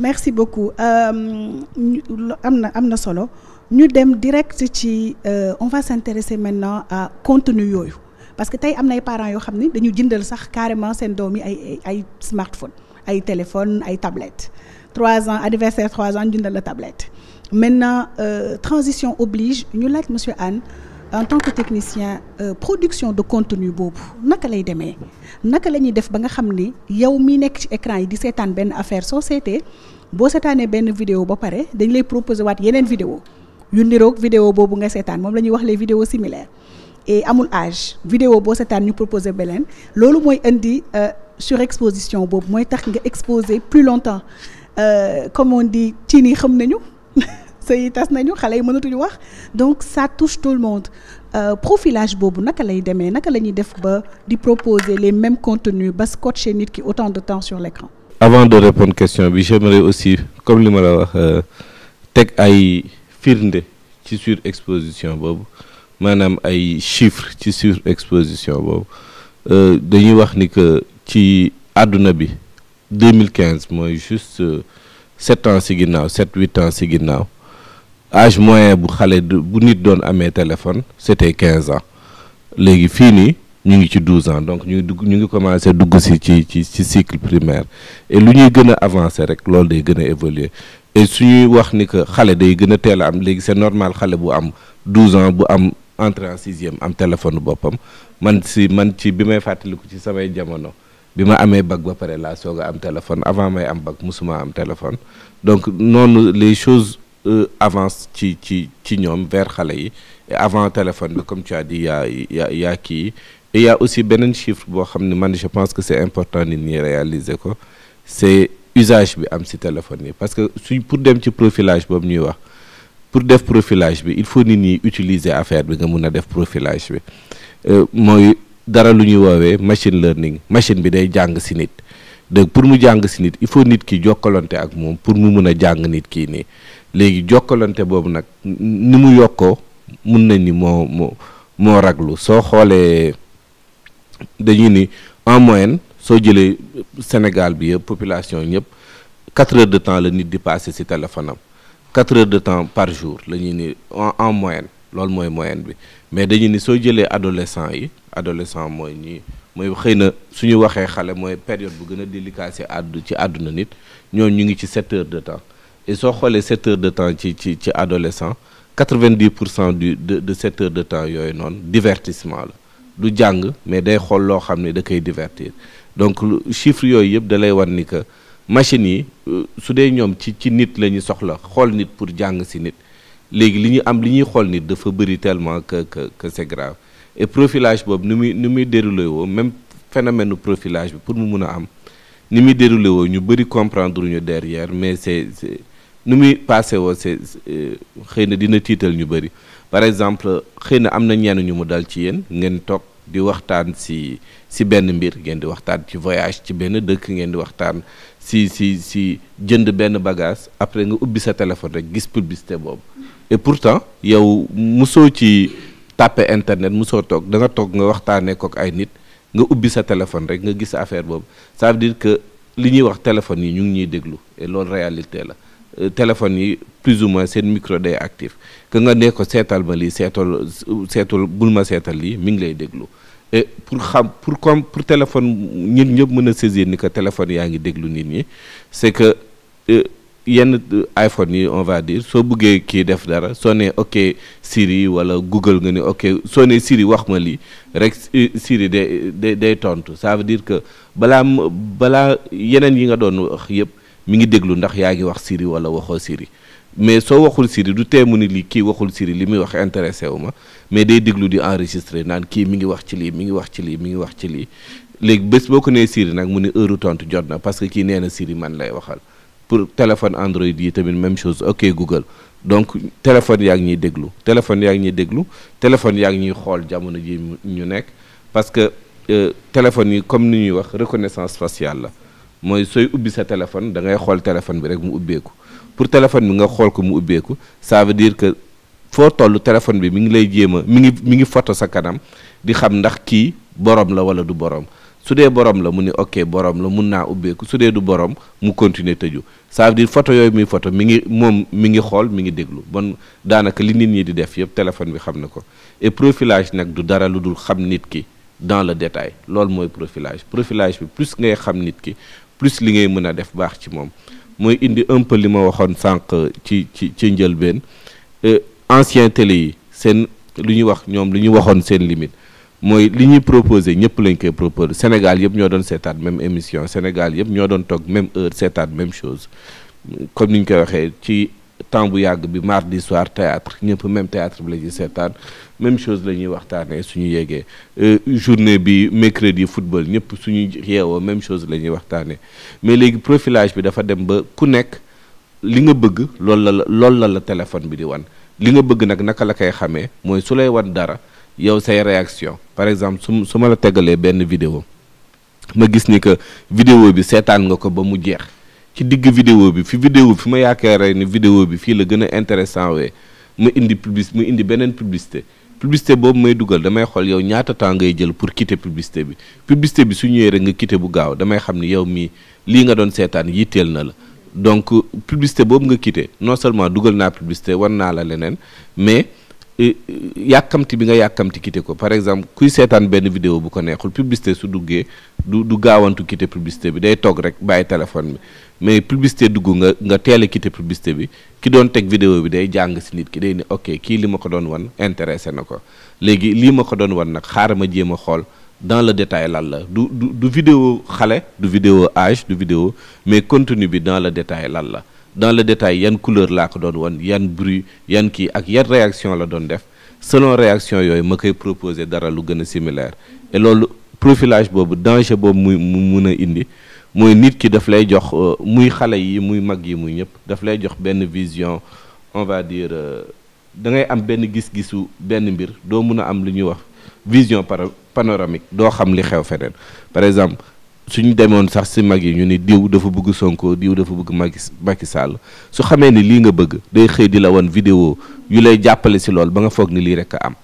Merci beaucoup am na solo ñu dem direct ci on va s'intéresser maintenant à contenu yooyu parce que tey am na ay parents yoo xam ne dañu jëndal sax carrément seen doom yi ay smartphone ay téléphone ay tablette 3 ans anniversaire 3 ans ñu jëndal la tablette maintenant transition oblige ñu laaj monsieur Anne en tant que technicien production de contenu boobu naka lay demee naka la ñuy def ba nga xam ni yow mi nekk ci écran yi di seetaan benn affaire soo seetee boo seetaanee benn vidéo ba pare dañ lay proposer waat yeneen vidéo yu niroog vidéo boobu nga seetaan moom la ñuy wax les vidéos similaires et amul âge vidéo boo seetaan ñu proposer beneen loolu mooy indi surexposition boobu mooy tax nga exposer plus longtemps comme on dit ci nii xam nañu sëy tas nañu xale yi mënatuñu wax donc ça touche tout le monde profilage boobu naka lay demee naka la ñuy def ba di proposer les mêmes contenus ba scotcher nit ki autant de temps sur l'écran. Avant de répondre question bi j'aimerais aussi comme li ma la wax teg ay firnde ci surexposition boobu maanaam ay chiffres ci surexposition boobu dañuy wax ni que ci àdduna bi 2015 mooy juste 7 ans ci ginnaaw 7-8 ans ci ginnaaw âge moyen bu xale bu nit doon amee téléphone c'était 15 ans léegi fii nii ñu ngi ci 12 ans donc ñu ngi commencer dugg ci cycle primaire et lu ñuy gën a avancer rek loolu day gën a évoluer et suñuy wax ni que xale day gën a teel a am léegi c'est normal xale bu am 12 ans bu am entrée en 6e am téléphone boppam man ci bi may fàttaliku ci samay jamono bi ma amee bac ba pare laa soog a am téléphone avant may am bac musuma am téléphone donc noonu les choses avancent ci ñoom vers xale yi et avant téléphone bi comme tu as dit y a kii et y a aussi beneen chiffre boo xam ne man je pense que c'est important nit ñi réaliser ko c'est usage bi am ci téléphone yi parce que pour dem ci profilage boobu ñuy wax pour def profilage bi il faut nit ñi utiliser affaire bi nga mun a def profilage bi mooy dara lu ñuy woowee machine learning machine bi day jàng ci nit donc pour mu jàng ci nit il faut nit ki jokkalante ak moom pour mu mun a jàng nit kii nii léegi jokkalante boobu nag ni mu yokkoo mun nañ ni moo raglu soo xoolee dañuy ni en moyenne soo jëlee Sénégal bi yëpp population ñëpp 4 heures de temps la nit di passer ci téléphone am 4 heures de temps par jour la ñuy ni en moyenne loolu mooy moyenne bi mais dañuy ni soo jëlee adolescent mooy mooy xëy na suñu waxee xale mooy période bu gën a délicat ci àdduna nit ñoo ñu ngi ci 7 heures de temps et soo xoolee 7 heures de temps ci adolescent 90% de 7 heures de temps yooyu noonu divertissement la du jàng mais day xool loo xam ne da koy divertir donc chiffre yooyu yëpp da lay wan ni que machines yi su dee ñoom ci nit la ñu soxla xool nit pour jàng ci nit léegi li ñuy xool nit dafa bëri tellement que c'est grave et profilage boobu ni muy déroulé woo même phénomène profilage bi pour mu mun a am ni muy déroulé woo ñu bëri comprendre ñu derrière mais c'est ni muy passé woo c'est xëy na dina tiital ñu bëri par exemple xëy na am na ñenn ñu mu dal ci yéen ngeen toog di waxtaan ci benn mbir ngeen di waxtaan ci voyage ci benn dëkk ngeen di waxtaan ci jënd benn bagage après nga ubbi sa téléphone rek gis publicité boobu et pourtant yow musoo ci tàppe internet musoo toog da nga toog nga waxtaanee kook ay nit nga ubbi sa téléphone rek nga gis affaire boobu ça veut dire que li ñuy wax téléphone yi ñu ngi ñuy déglu et loolu réalité la téléphone yi plus ou moins seen micro day actif que nga ne ko seetal ma lii seetal bul ma seetal lii mi ngi lay déglu et pour téléphone nit ñëpp mën a saisir ni que téléphone yaa ngi déglu nit ñi c'est que yenn iPhone yi on va dire soo bëggee kii def dara soo nee ok Siri wala Google nga ni ok soo nee Siri wax ma lii rek Siri day tontu ça veut dire que balaa yeneen yi nga doon wax yëpp mi ngi déglu ndax yaa ngi wax Siri wala waxoo Siri mais soo waxul Siri du teemu ni lii kii waxul Siri li muy wax intéressé wu ma mais day déglu di enregistrer naan kii mi ngi wax ci lii mi ngi wax ci lii mi ngi wax ci lii léegi bés boo ko nee Siri nag mu ni heure tontu jot na parce que kii nee na Siri man lay waxal. pour téléphone Android yi tamit même chose ok Google donc téléphone yaa ngi ñuy déglu téléphone yaa ngi ñuy xool jamono ji ñu nekk parce que téléphone yi comme ni ñuy wax reconnaissance faciale la mooy sooy ubbi sa téléphone da ngay xool téléphone bi rek mu ubbeeku pour téléphone bi nga xool ko mu ubbeeku ça veut dire que foo toll téléphone bi mi ngi lay jéem a mi ngi photo sa kanam di xam ndax kii borom la wala du borom su dee borom la mu ni ok borom la mun naa ubbeeku su dee du borom mu continuer tëju ça veut dire photo yooyu muy photo mi ngi xool mi ngi déglu bon daanaka li nit ñi di def yëpp téléphone bi xam na ko et profilage nag du dara lu dul xam nit ki dans le détail loolu mooy profilage bi plus ngay xam nit ki plus li ngay mën a def baax ci moom mooy indi un peu li ma waxoon sànq ci njëlbeen ancien télé yi seen lu ñuy wax ñoom lu ñu waxoon seen limite mooy li ñuy proposé ñëpp lañ koy proposé Sénégal yëpp ñoo doon seetaat même émission Sénégal yëpp ñoo doon toog même heure seetaat même chose comme ni ñu koy waxee ci temps bu yàgg bi mardi soir théâtre ñëpp même théâtre bi la ñuy seetaan même chose la ñuy waxtaanee suñu yeggee journée bi mercredi football ñëpp suñu yeewoo même chose la ñuy waxtaanee mais léegi profilage bi dafa dem ba ku nekk li nga bëgg loolu la téléphone bi di wan li nga bëgg nag naka la koy xamee mooy su lay wan dara yow say réaction par exemple su ma la tegalee benn vidéo ma gis ni que vidéo bi seetaan nga ko ba mu jeex ci digg vidéo bi fi ma yaakaaree ni vidéo bi fii la gën a intéressant wee mu indi beneen publicité boobu may dugal damay xool yow ñaata temps ngay jël pour quitter publicité bi su ñëwee rek nga quitter bu gaaw damay xam ni yow mii lii nga doon seetaan yitteel na la donc publicité boobu nga quitter non seulement dugal naa publicité war naa la leneen mais yàkkamti bi nga yàkkamti quitter ko par exemple kuy seetaan benn vidéo bu ko neexul publicité su duggee du gaawantu quitter publicité bi day toog rek bàyyi téléphone bi mais publicité dugg nga teel a quitter publicité bi ki doon teg vidéo bi day jàng ci nit ki day ne ok kii li ma ko doon wan intéressé na ko léegi lii ma ko doon wan nag xaaral ma jéem a xool dans le détail lan la du vidéo xale du vidéo âge du vidéo mais contenu bi dans le détail lan la dans le détail yan couleur laa ko doon wan yan bruit yan kii ak yan réaction la doon def selon réaction yooyu ma koy proposer dara lu gën a similaire et loolu profilage boobu danger boobu mu mun a indi mooy nit ki daf lay jox muy xale yi muy mag yi muy ñëpp daf lay jox benn vision on va dire da ngay am benn gis-gisu benn mbir doo mun a am lu ñuy wax vision panoramique doo xam li xew feneen par exemple suñu demoon sax ci mag yi ñu ni diw dafa bëgg Sonko diw dafa bëgg Macky Sall su xamee ni lii nga bëgg day xëy di la wan vidéo yu lay jàppale ci lool ba nga foog ni lii rek a am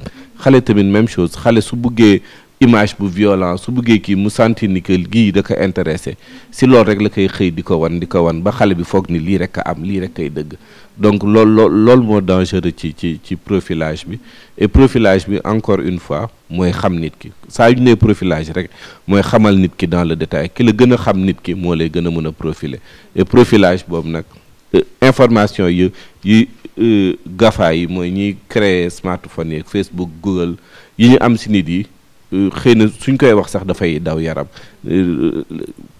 xale tamit même chose xale su bëggee image bu violent su bëggee kii mu sentir ni que gii da ko intéressé si loolu rek la koy xëy di ko wan ba xale bi foog ni lii rek a am lii rek kay dëgg donc loolu moo dangereux ci profilage bi et profilage bi encore une fois mooy xam nit ki saa yu ñu nee profilage rek mooy xamal nit ki dans le détail ki la gën a xam nit ki moo lay gën a mën a profiler et profilage boobu nag information yi GAFA yi mooy ñiy créer smartphone yi Facebook Google yi ñu am si nit yi xëy na suñ koy wax sax dafay daw yaram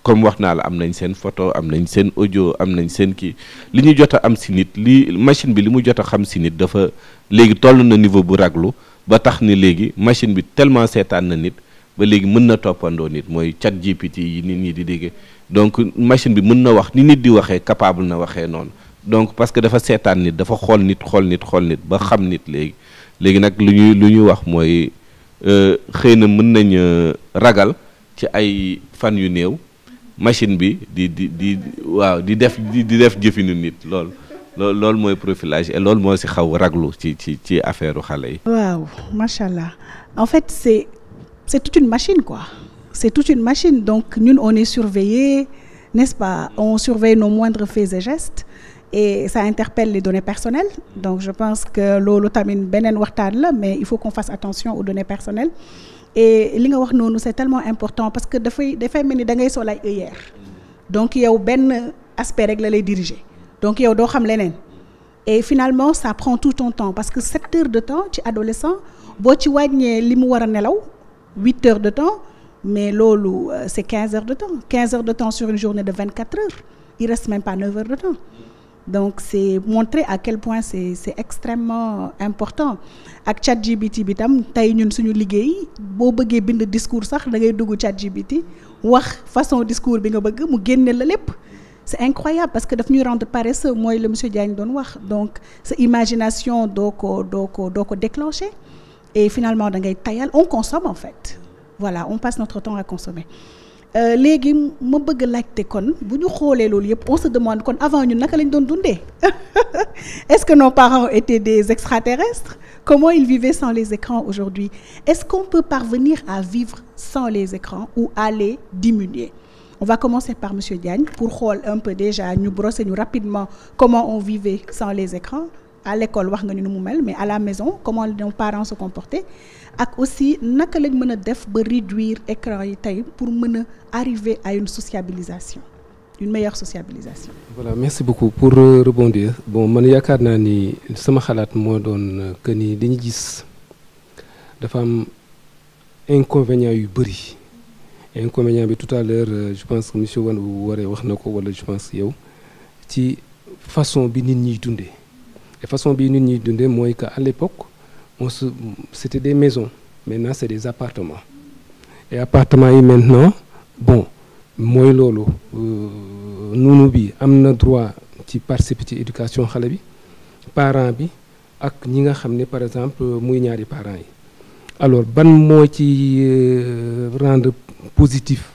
comme wax naa la am nañ seen photo am nañ seen audio am nañ seen kii li ñu jot a am si nit li machine bi li mu jot a xam si nit dafa léegi toll na niveau bu raglu ba tax ni léegi machine bi tellement seetaan na nit ba léegi mën na toppandoo nit mooy chat GPT yi nit ñi di déggee donc machine bi mën na wax ni nit di waxee capable na waxee noonu donc parce que dafa seetaan nit dafa xool nit ba xam nit léegi nag lu ñuy wax mooy xëy na mën nañ ragal ci ay fan yu néew machine bi di def jëfinu nit loolu mooy profilage et loolu moo si xaw raglu ci affaire xale yi. waaw macha allah en fait c'est toute une machine quoi. C'est toute une machine donc ñun on est surveillé, n'est-ce pas? On surveille nos moindres faits et gestes et ça interpelle les données personnelles. Donc je pense que loolu tamit beneen waxtaan la mais il faut qu'on fasse attention aux données personnelles et li nga wax noonu c'est tellement important parce que dafay mel ni da ngay sol ay œillères donc yow benn aspect rek la lay diriger donc yow doo xam leneen et finalement ça prend tout ton temps parce que 7 heures de temps ci adolescent boo ci wàññee li mu war a nelaw 8 heures de temps mais loolu c'est 15 heures de temps 15 heures de temps sur une journée de 24 heures il reste même pas 9 heures de temps donc c'est montrer à quel point c'est extrêmement important ak ChatGPT bi tam tey ñun suñu liggéey boo bëggee bind discours sax da ngay dugg ChatGPT wax façon discours bi nga bëgg mu génne la lépp c'est incroyable parce que daf ñuy rendre paresseux mooy le monsieur Diagne doon wax donc sa imagination doo ko déclencher et finalement da ngay tayal on consomme en fait voilà on passe notre temps à consommer léegi ma bëgg laajte kon bu ñu xoolee loolu yëpp on se demande kon avant ñun naka lañ doon dundee est-ce que nos parents étaient des extraterrestres comment ils vivaient sans les écrans aujourd'hui est-ce qu'on peut parvenir à vivre sans les écrans ou à les diminuer on va commencer par monsieur Diagne pour xool un peu déjà ñu brosser ñu rapidement comment on vivait sans les écrans à l'école wax nga ni nu mu mel mais à la maison comment nos parents se comportaient ak aussi naka lañ mën a def ba réduire écran yi tey pour mën a arriver à une sociabilisation une meilleure sociabilisation. Voilà merci beaucoup pour rebondir bon man yaakaar naa ni sama xalaat moo doon que ni li ñu gis dafa am inconvénient yu bëri inconvénient bi tout à l'heure je pense que monsieur Waré wax na ko wala je pense yow ci façon bi nit ñiy dundee et façon bi nit ñiy dundee mooy que à l'époque c'était des maisons maintenant c'est des appartements et appartements yi maintenant bon mooy loolu nunu bi am na droit ci participer ci éducation xale bi parent bi ak ñi nga xam ne par exemple muy ñaari parents yi alors ban moo ci rendre positif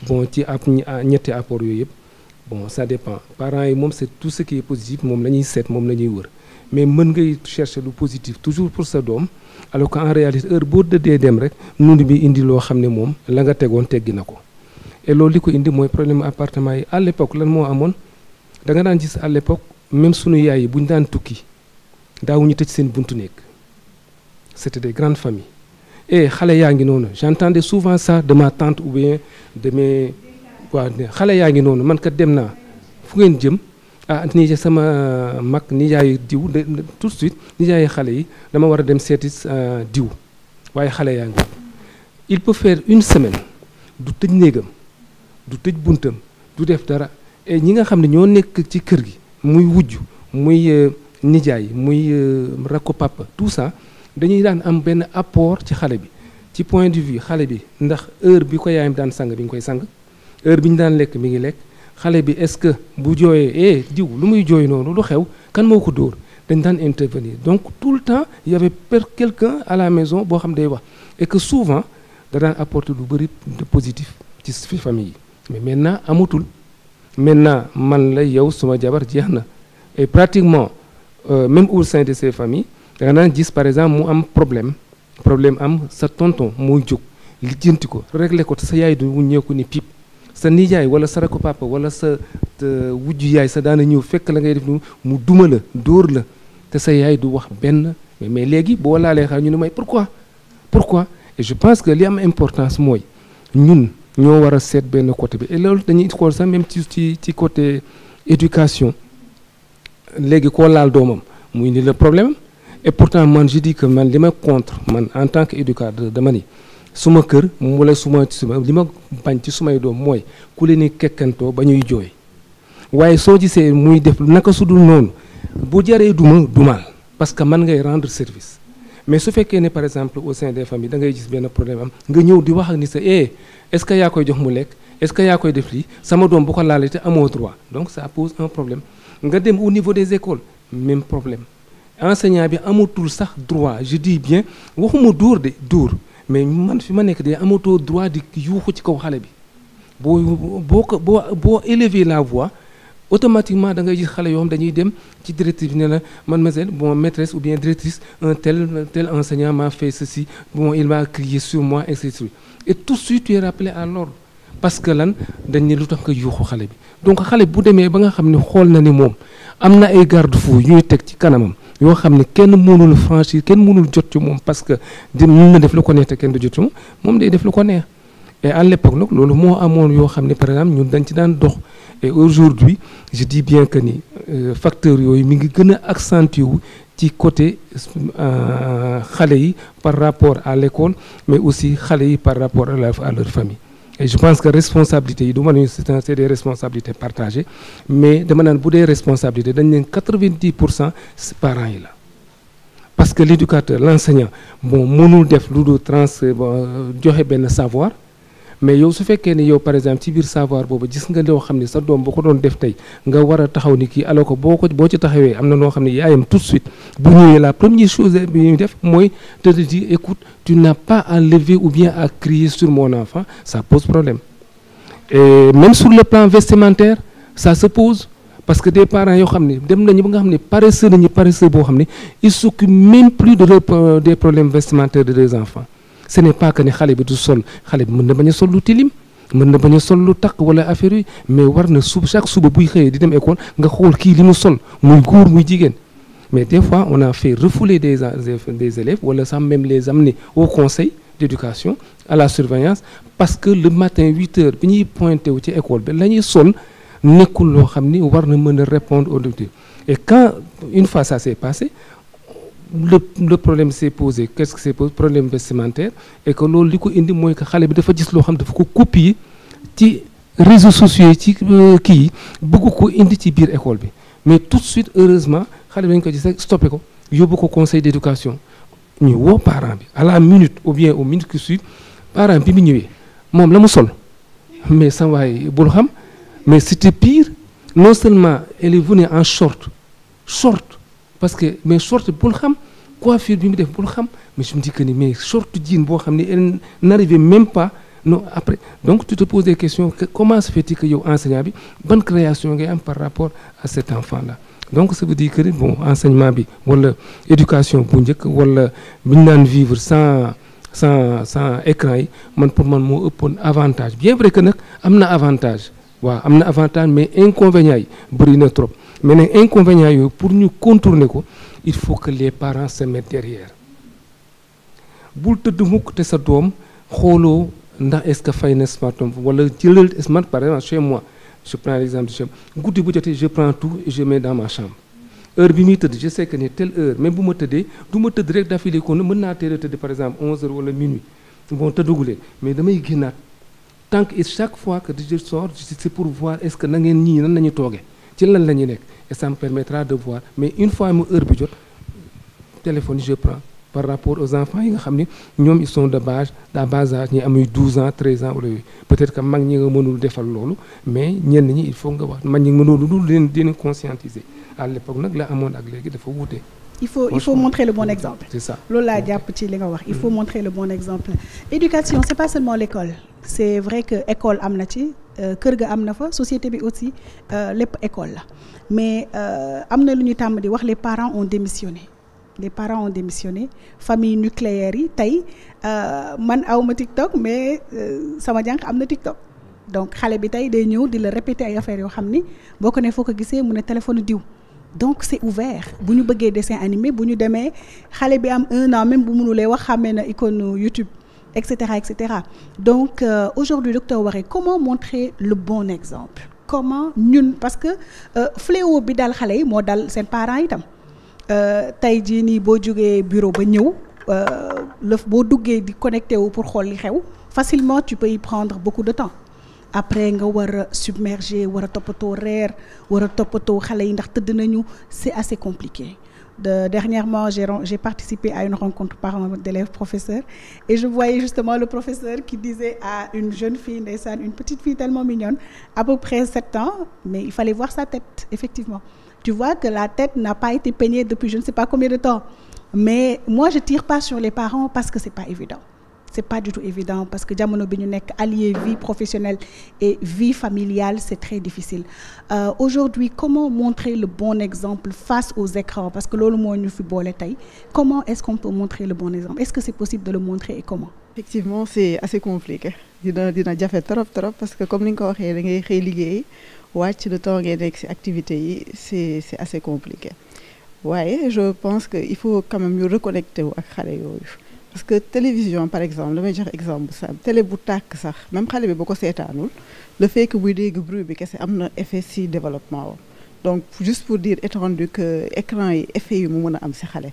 bon ci ñetti apport yooyu yëpp bon ça dépend parents yi moom c'est tout ce qui est positif moom la ñuy seet moom la ñuy wër mais mën ngay chercher lu positif toujours pour sa doom alors qu'en réalité heure boo dëddee dem rek nunu bi indi loo xam ne moom la nga tegoon teggi na ko et loolu li ko indi mooy problème appartement yi à l'époque lan moo amoon da nga daan gis à l'époque même sunu yaay yi bu ñu daan tukki daawuñu tëj seen buntu nekk c'était des grandes familles et xale yaa ngi noonu j'entendais souvent ça de ma tante ou bien de mes waa xale yaa ngi noonu man kat dem naa fu ngeen jëm ah nii sama mag nijaay diw tout de suite nijaay xale yi dama war a dem seeti diw waaye xale yaa ngi il peut faire une semaine du tëj néegam du tëj buntam du def dara et ñi nga xam ne ñoo nekk ci kër gi muy wujj muy nijaay muy rakko papa tout ça dañuy daan am benn apport ci xale bi ci point de vue xale bi ndax heure bi ko yaayam daan sang bi nga koy sang heure bi ñu daan lekk mi ngi lekk xale bi est-ce que bu jooyee diw lu muy jooy noonu lu xew kan moo ko dóor dañ daan intervenir donc tout le temps il y avait quelqu'un à la maison boo xam day wax et que souvent da daan apporter lu bëri de positif ci famille yi mais maintenant amatul maintenant man la yow suma jabar jeex na et pratiquement même au sein de ces familles da nga daan gis par exemple mu am problème am sa tonton muy jóg lijjanti ko régler ko te sa yaay du wuññeeku ni pip sa nijaay wala sa rakku papa wala sa wujju yaay sa daana ñëw fekk la ngay def mu duma la dóor la te sa yaay du wax benn mais léegi boo laalee xaar ñu ne may pourquoi et je pense que li am importance mooy ñun ñoo war a seet benn côté bi et loolu dañuy xool sax même ci côté éducation léegi koo laal doomam mu indi le problème et pourtant man je dis que man li ma contre man en tant que éducateur dama ni suma kër wala suma li ma bañ ci sumay doom mooy ku leen ni kekkantoo ba ñuy jooy waaye soo gisee muy def naka su dul noonu bu jaree dumal parce que man ngay rendre service mais su fekkee ne par exemple au sein des familles da ngay gis benn problème am nga ñëw di wax ak ni sa est-ce que yaa koy jox mu lekk est-ce que yaa koy def lii sama doom bu ko laalee te amoo droit donc ça pose un problème nga dem au niveau des écoles même problème enseignant bi amatul sax droit je dis bien waxuma dóor mais man fi ma nekk de amatoo droit di yuuxu ci kaw xale bi boo élever la voix automatiquement da ngay gis xale yoo xam dañuy dem ci directrice bi ne la mademoiselle bon maîtresse ou bien directrice un tel enseignant m'a fait ceci bon il m'a crié sur moi et cetera et tout de suite tu es rappelé à l'ordre parce que lan dañ ne lu tax nga yuuxu xale bi donc xale bu demee ba nga xam ne xool na ni moom am na ay garde-fou ñuy teg ci kanamam yoo xam ne kenn mënul franchir kenn mënul jot ci moom parce que mën na def lu ko neex te kenn du jot ci moom day def lu ko neex et à l'époque nag loolu moo amoon yoo xam ne par exemple ñun dañ ci daan dox et aujourd'hui je dis bien que ni facteurs yooyu mi ngi gën a accentué wu ci côté xale yi par rapport à l'école mais aussi xale yi par rapport à leur famille et je pense que responsabilité yi du ma ne c'est des responsabilités partagées mais dama naan bu dee responsabilité dañ leen 90% parents yi la parce que l'éducateur l'enseignant bon mënul def lu dul joxe benn savoir mais yow su fekkee ne yow par exemple ci biir savoir boobu gis nga loo xam ne sa doom bu ko doon def tey nga war a taxaw ni kii alors que boo ci taxawee am na noo xam ne yaayam tout de suite bu ñëwee la première chose bi ñuy def mooy te dire écoute tu n'as pas à lever ou bien à crier sur mon enfant ça pose problème et même sur le plan vestimentaire ça se pose parce que des parents yoo xam ne dem nañu ba nga xam ne paresseux boo xam ne ils s'occupent même plus de des problèmes vestimentaires de leurs enfants. Ce n'est pas que ne xale bi du sol xale bi mën na bañ a sol lu tilim mën na bañ a sol lu takk wala affaire yi mais war na chaque suba buy xëyee di dem école nga xool kii li mu sol muy góor muy jigéen mais des fois on a fait refouler des élèves wala sax même les amener au conseil d'éducation à la surveillance parce que le matin 8 heures bi ñuy pointé wu ci école bi la ñuy sol nekkul loo xam ni war na mën a répondre aux objectifs et quand une fois ça s'est passé le problème s'est posé qu'est-ce que c'est posé problème vestimentaire et que loolu li ko indi mooy que xale bi dafa gis loo xam dafa ko copier ci réseaux sociaux yi ci kii yi bëgg ko indi ci biir école bi mais tout de suite heureusement xale bi dañ ko gis rek stoppé ko yóbbu ko conseil d'éducation ñu woo parent bi à la minute ou bien aux minutes qui suivent parent bi mu ñëwee moom la mu sol mais sa waay bul xam mais c'était pire non seulement elle est venue en short parce que mais short bul xam coiffure bi mu def bul xam mais je me dis que ni mais short jean boo xam ne elle n'arrivait même pas non après donc tu te poses des questions comment se fait-il que yow enseignant bi ban création ngay am par rapport à cet enfant là donc ça veut dire que bon enseignement bi wala éducation bu njëkk wala bi ñu naan vivre sans écran yi man pour man moo ëppoon avantage bien vrai que nag am na avantage waaw am na avantage mais inconvénients yi bëri na trop mais nag inconvénients yooyu pour ñu contourner ko il faut que les parents se mettent derrière bul tëdd mukk te sa doom xooloo ndax est-ce que fay na smartphone wala jëlal smart par exemple chez moi je prends l'exemple de chez moi guddi bu jotee je prends tout et je mets dans ma chambre heure bi muy tëdd je sais que ne telle heure même bu ma tëddee du ma tëdd rek d'affilée ko mën naa teel a tëdd par exemple 11 heures wala minuit bon tëddugulee mais damay génnaat tant que chaque fois que je sors c'est pour voir est-ce que na ngeen ñii nan nañu toogee ci lan la ñuy nekk et ça me permettra de voir mais une fois mu heure bi jot téléphone je prends par rapport aux enfants yi nga xam ne ñoom ils sont de bas âge ñi amuy 12 ans 13 ans wala yooyu peut-être que mag ñi nga mënul defal loolu mais ñenn ñi il faut nga wax mag ñi mënul lu leen conscientiser à l'époque nag la amoon ak léegi dafa wuute. il faut montrer le bon exemple. c'est ça loolu laa jàpp ci li nga wax il faut montrer le bon exemple. éducation c'est pas seulement l'école c'est vrai que école am na ci kër ga am na fa société bi aussi lépp école la mais am na lu ñu tàmm di wax les parents ont démissionné les parents ont démissionné famille nucléaire yi tey man awma TikTok mais sama jànq am na TikTok donc xale bi tey day ñëw di la répéter ay affaires yoo xam ni boo ko ne foo ko gisee mu ne téléphone diw donc c'est ouvert bu ñu bëggee dessin animé bu ñu demee xale bi am 1 an même bu mënulee wax xàmmee na icône YouTube et cetera et cetera donc aujourd'hui docteur Waré comment montrer le bon exemple comment ñun parce que fléau bi dal xale yi moo dal seen parents itam tey jii nii boo jógee bureau ba ñëw lëf boo duggee di connecté wu pour xool li xew facilement tu peux y prendre beaucoup de temps après nga war a submerger war a toppatoo reer war a toppatoo xale yi ndax tëdd nañu c'est assez compliqué dernièrement j'ai participé à une rencontre parents d'élèves professeurs et je voyais justement le professeur qui disait à une jeune fille ndeysaan une petite fille tellement mignonne à peu près 7 ans mais il fallait voir sa tête effectivement tu vois que la tête n'a pas été peignée depuis je ne sais pas combien de temps mais moi je tire pas sur les parents parce que c'est pas évident c'est pas du tout évident parce que jamono bi ñu nekk allier vie professionnelle et vie familiale c'est très difficile aujourd'hui comment montrer le bon exemple face aux écrans parce que loolu moo ñu fi boole tey comment est-ce qu'on peut montrer le bon exemple est-ce que c'est possible de le montrer et comment effectivement c'est assez compliqué dina jafe trop parce que comme ni nga ko waxee da ngay xëy liggéey wàcc de temps ngay nekk ci activités yi c'est assez compliqué waaye je pense que il faut quand même ñu reconnecter wu ak xale yooyu parce que télévision par exemple damay jox exemple ça télé bu tàkk sax même xale bi ba ko seetaanul le fait que buy dégg bruit bi kese am na effet ci développement wam donc juste pour dire étendu que écran yi effet yu mu mën a am ci xale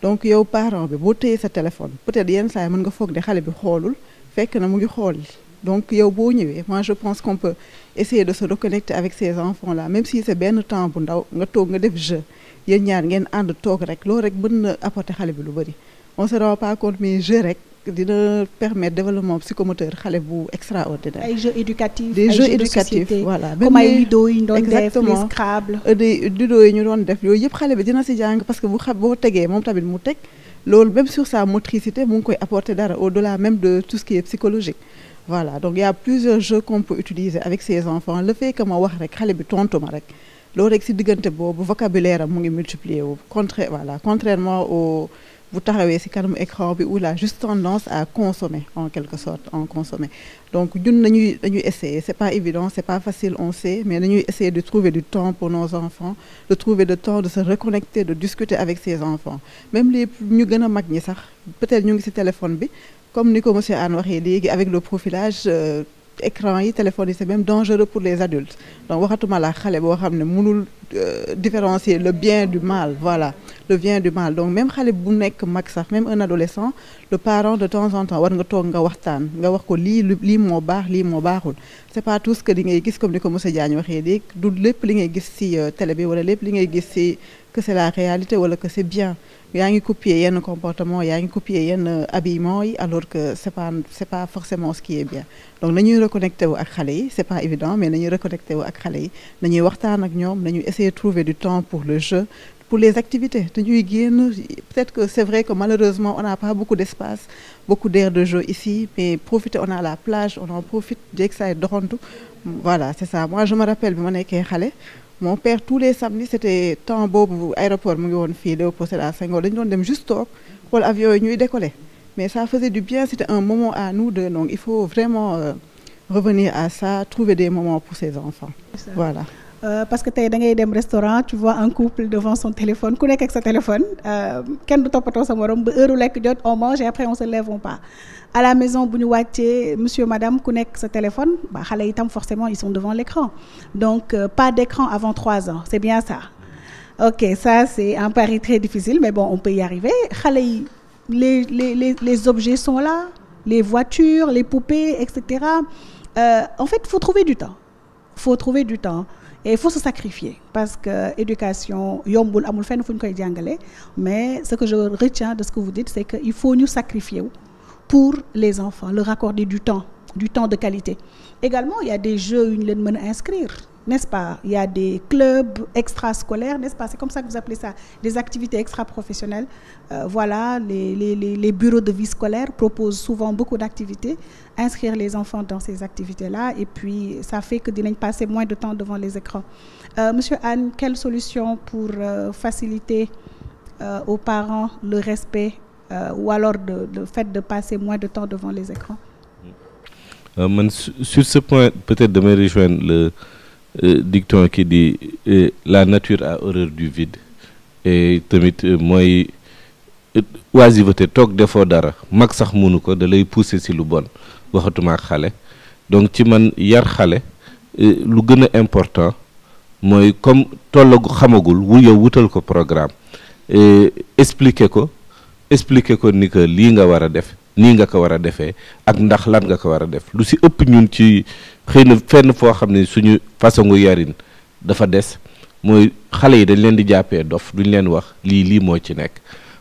donc yow parent bi boo téyee sa téléphone peut-être yenn saa yi mën nga foog ne xale bi xoolul fekk na mu ngi xool donc yow boo ñëwee moi je pense qu'on peut essayer de se reconnecter avec ces enfants là même si c'est benn temps bu ndaw nga toog nga def jeu yéen ñaar ngeen ànd toog rek loolu rek mën na apporter xale bi lu bari on se rend pas compte mais jeu rek dina permettre développement psychomoteur xale bu extraordinaire. ay jeux éducatifs des jeux éducatifs voilà. comme ay Ludo yi ñu doon def les Scrabble. des Ludo yi ñu doon def yooyu yëpp xale bi dina ci jàng parce que bu boo tegee moom tamit mu teg loolu même sur sa motricité mu ngi koy apporter dara au-delà même de tout ce qui est psychologique. voilà donc il y a plusieurs jeux qu'on peut utiliser avec ces enfants le fait que ma wax rek xale bi tontu ma rek loolu rek ci diggante boobu vocabulaire am mu ngi multiplier wu contrairement au bu taxawee ci kanamu écran bi où il a juste tendance à consommer en quelque sorte donc ñun dañuy essayer c'est pas évident c'est pas facile on sait mais dañuy essayer de trouver du temps pour nos enfants de trouver le temps de se reconnecter de discuter avec ces enfants même les ñu gën a mag ñi sax peut-être ñu ngi ci téléphone bi comme ni ko monsieur Anne waxee léegi avec le profilage écran yi téléphone yi c'est même dangereux pour les adultes donc waxatuma la xale boo xam ne mënul différencier le bien du mal voilà le bien du mal donc même xale bu nekk mag sax même un adolescent le parent de temps en temps war nga toog nga waxtaan nga wax ko lii moo baax lii moo baaxul c'est pas tout ce que li ngay gis comme ni ko monsieur Diagne waxee léegi du lépp li ngay gis ci télé bi wala lépp li ngay gis ci que c'est la réalité wala que c'est bien yaa ngi copier yenn comportement yaa ngi copier yenn habillement yi alors que c'est pas forcément ce qui est bien donc nañuy reconnecter wu ak xale yi c'est pas évident mais nañuy reconnecter wu ak xale yi nañuy waxtaan ak ñoom nañuy essayer de trouver du temps pour le jeu pour les activités dañuy génn peut-être que c'est vrai que malheureusement on n'a pas beaucoup d'espace beaucoup d'aires de jeu ici mais profiter on a la plage on en profite dès que ça est doxantu voilà c'est ça moi je me rappelle bi ma nekkee xale mon père tous les samedis c'était temps boobu aéroport mu ngi woon fii Léopold Sédar Senghor dañu doon dem juste toog xool avion yi ñuy décoller mais ça faisait du bien c'était un moment à nous deux donc il faut vraiment revenir à ça trouver des moments pour ses enfants voilà parce que tey da ngay dem restaurant tu vois un couple devant son téléphone ku nekk ak sa téléphone kenn du toppatoo sa morom ba heure lekk jot on mange et après on se lève on part à la maison bu ñu wàccee monsieur madame ku nekk sa téléphone ba xale itam forcément ils sont devant l'écran donc pas d'écran avant 3 ans c'est bien ça ok ça c'est un pari très difficile mais bon on peut y arriver xale yi les objets sont là les voitures les poupées etc en fait faut trouver du temps et il faut se sacrifier parce que éducation yombul amul fenn fu ñu koy jàngale mais ce que je retiens de ce que vous dites c'est que il faut ñu sacrifier wu pour les enfants leur accorder du temps de qualité également il y a des jeux yu ñu leen mën a inscrire n'est-ce pas il y a des clubs extrascolaires n'est-ce pas c'est comme ça que vous appelez ça des activités extra-professionnelles voilà les bureaux de vie scolaire proposent souvent beaucoup d'activités inscrire les enfants dans ces activités-là et puis ça fait que dinañ passer moins de temps devant les écrans monsieur Anne quelle solution pour faciliter aux parents le respect ou alors le fait de passer moins de temps devant les écrans? Man, sur ce point, peut-être de me rejoindre le dicton qui dit la nature a horreur du vide. Et tamit mooy oisiveté toog defoo dara mag sax mënu ko da lay pousser ci lu bon waxatuma ak xale. Donc ci man yar xale lu gën a important mooy comme tollagu xamagul yow wutal ko programme expliquer ko ni que lii nga war a def nii nga ko war a defee ak ndax lan nga ko war a def lu ci ëpp ñun ci xëy na fenn foo xam ne suñu façon yarin dafa des mooy xale yi dañ leen di jàppee dof duñ leen wax lii moo ci nekk.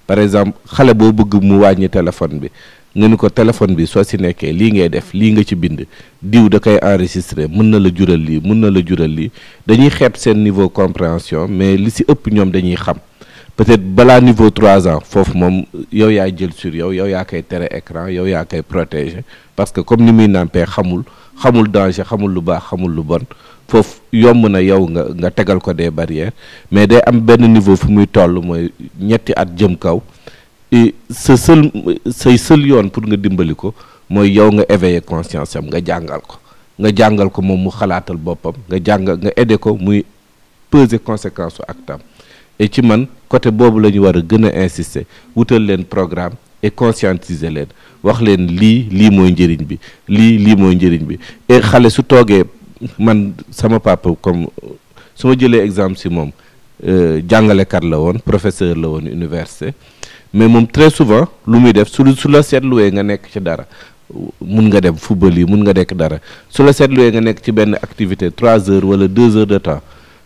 Par exemple xale boo bëgg mu wàññi téléphone bi nga ni ko téléphone bi soo ci nekkee lii ngay def lii nga ci bind diw da koy enregistrer mën na la jural lii dañuy xeeb seen niveau compréhension mais li ci ëpp ñoom dañuy xam. Peut-être balaa niveau 3 ans foofu moom yow yaay jël sur yow yaa koy tere écran yow yaa koy protéger parce que comme ni muy nàmpee xamul danger xamul lu baax xamul lu bon foofu yomb na yow nga tegal ko des barrières mais day am benn niveau fu muy toll mooy ñetti at jëm kaw say seul yoon pour nga dimbali ko mooy yow nga éveiller conscience am nga jàngal ko moom mu xalaatal boppam nga aider ko muy peser conséquence su actam et ci man côté boobu la ñu war a gën a insister wutal leen programme et conscientiser leen wax leen lii mooy njëriñ bi lii mooy njëriñ bi et xale su toogee man sama papa comme su ma jëlee exemple si moom jàngalekat la woon professeur la woon université mais moom très souvent lu muy def su la seetluwee nga nekk ci dara mun nga dem football yi mun nga nekk dara su la seetluwee nga nekk ci benn activité 3 heures wala 2 heures de temps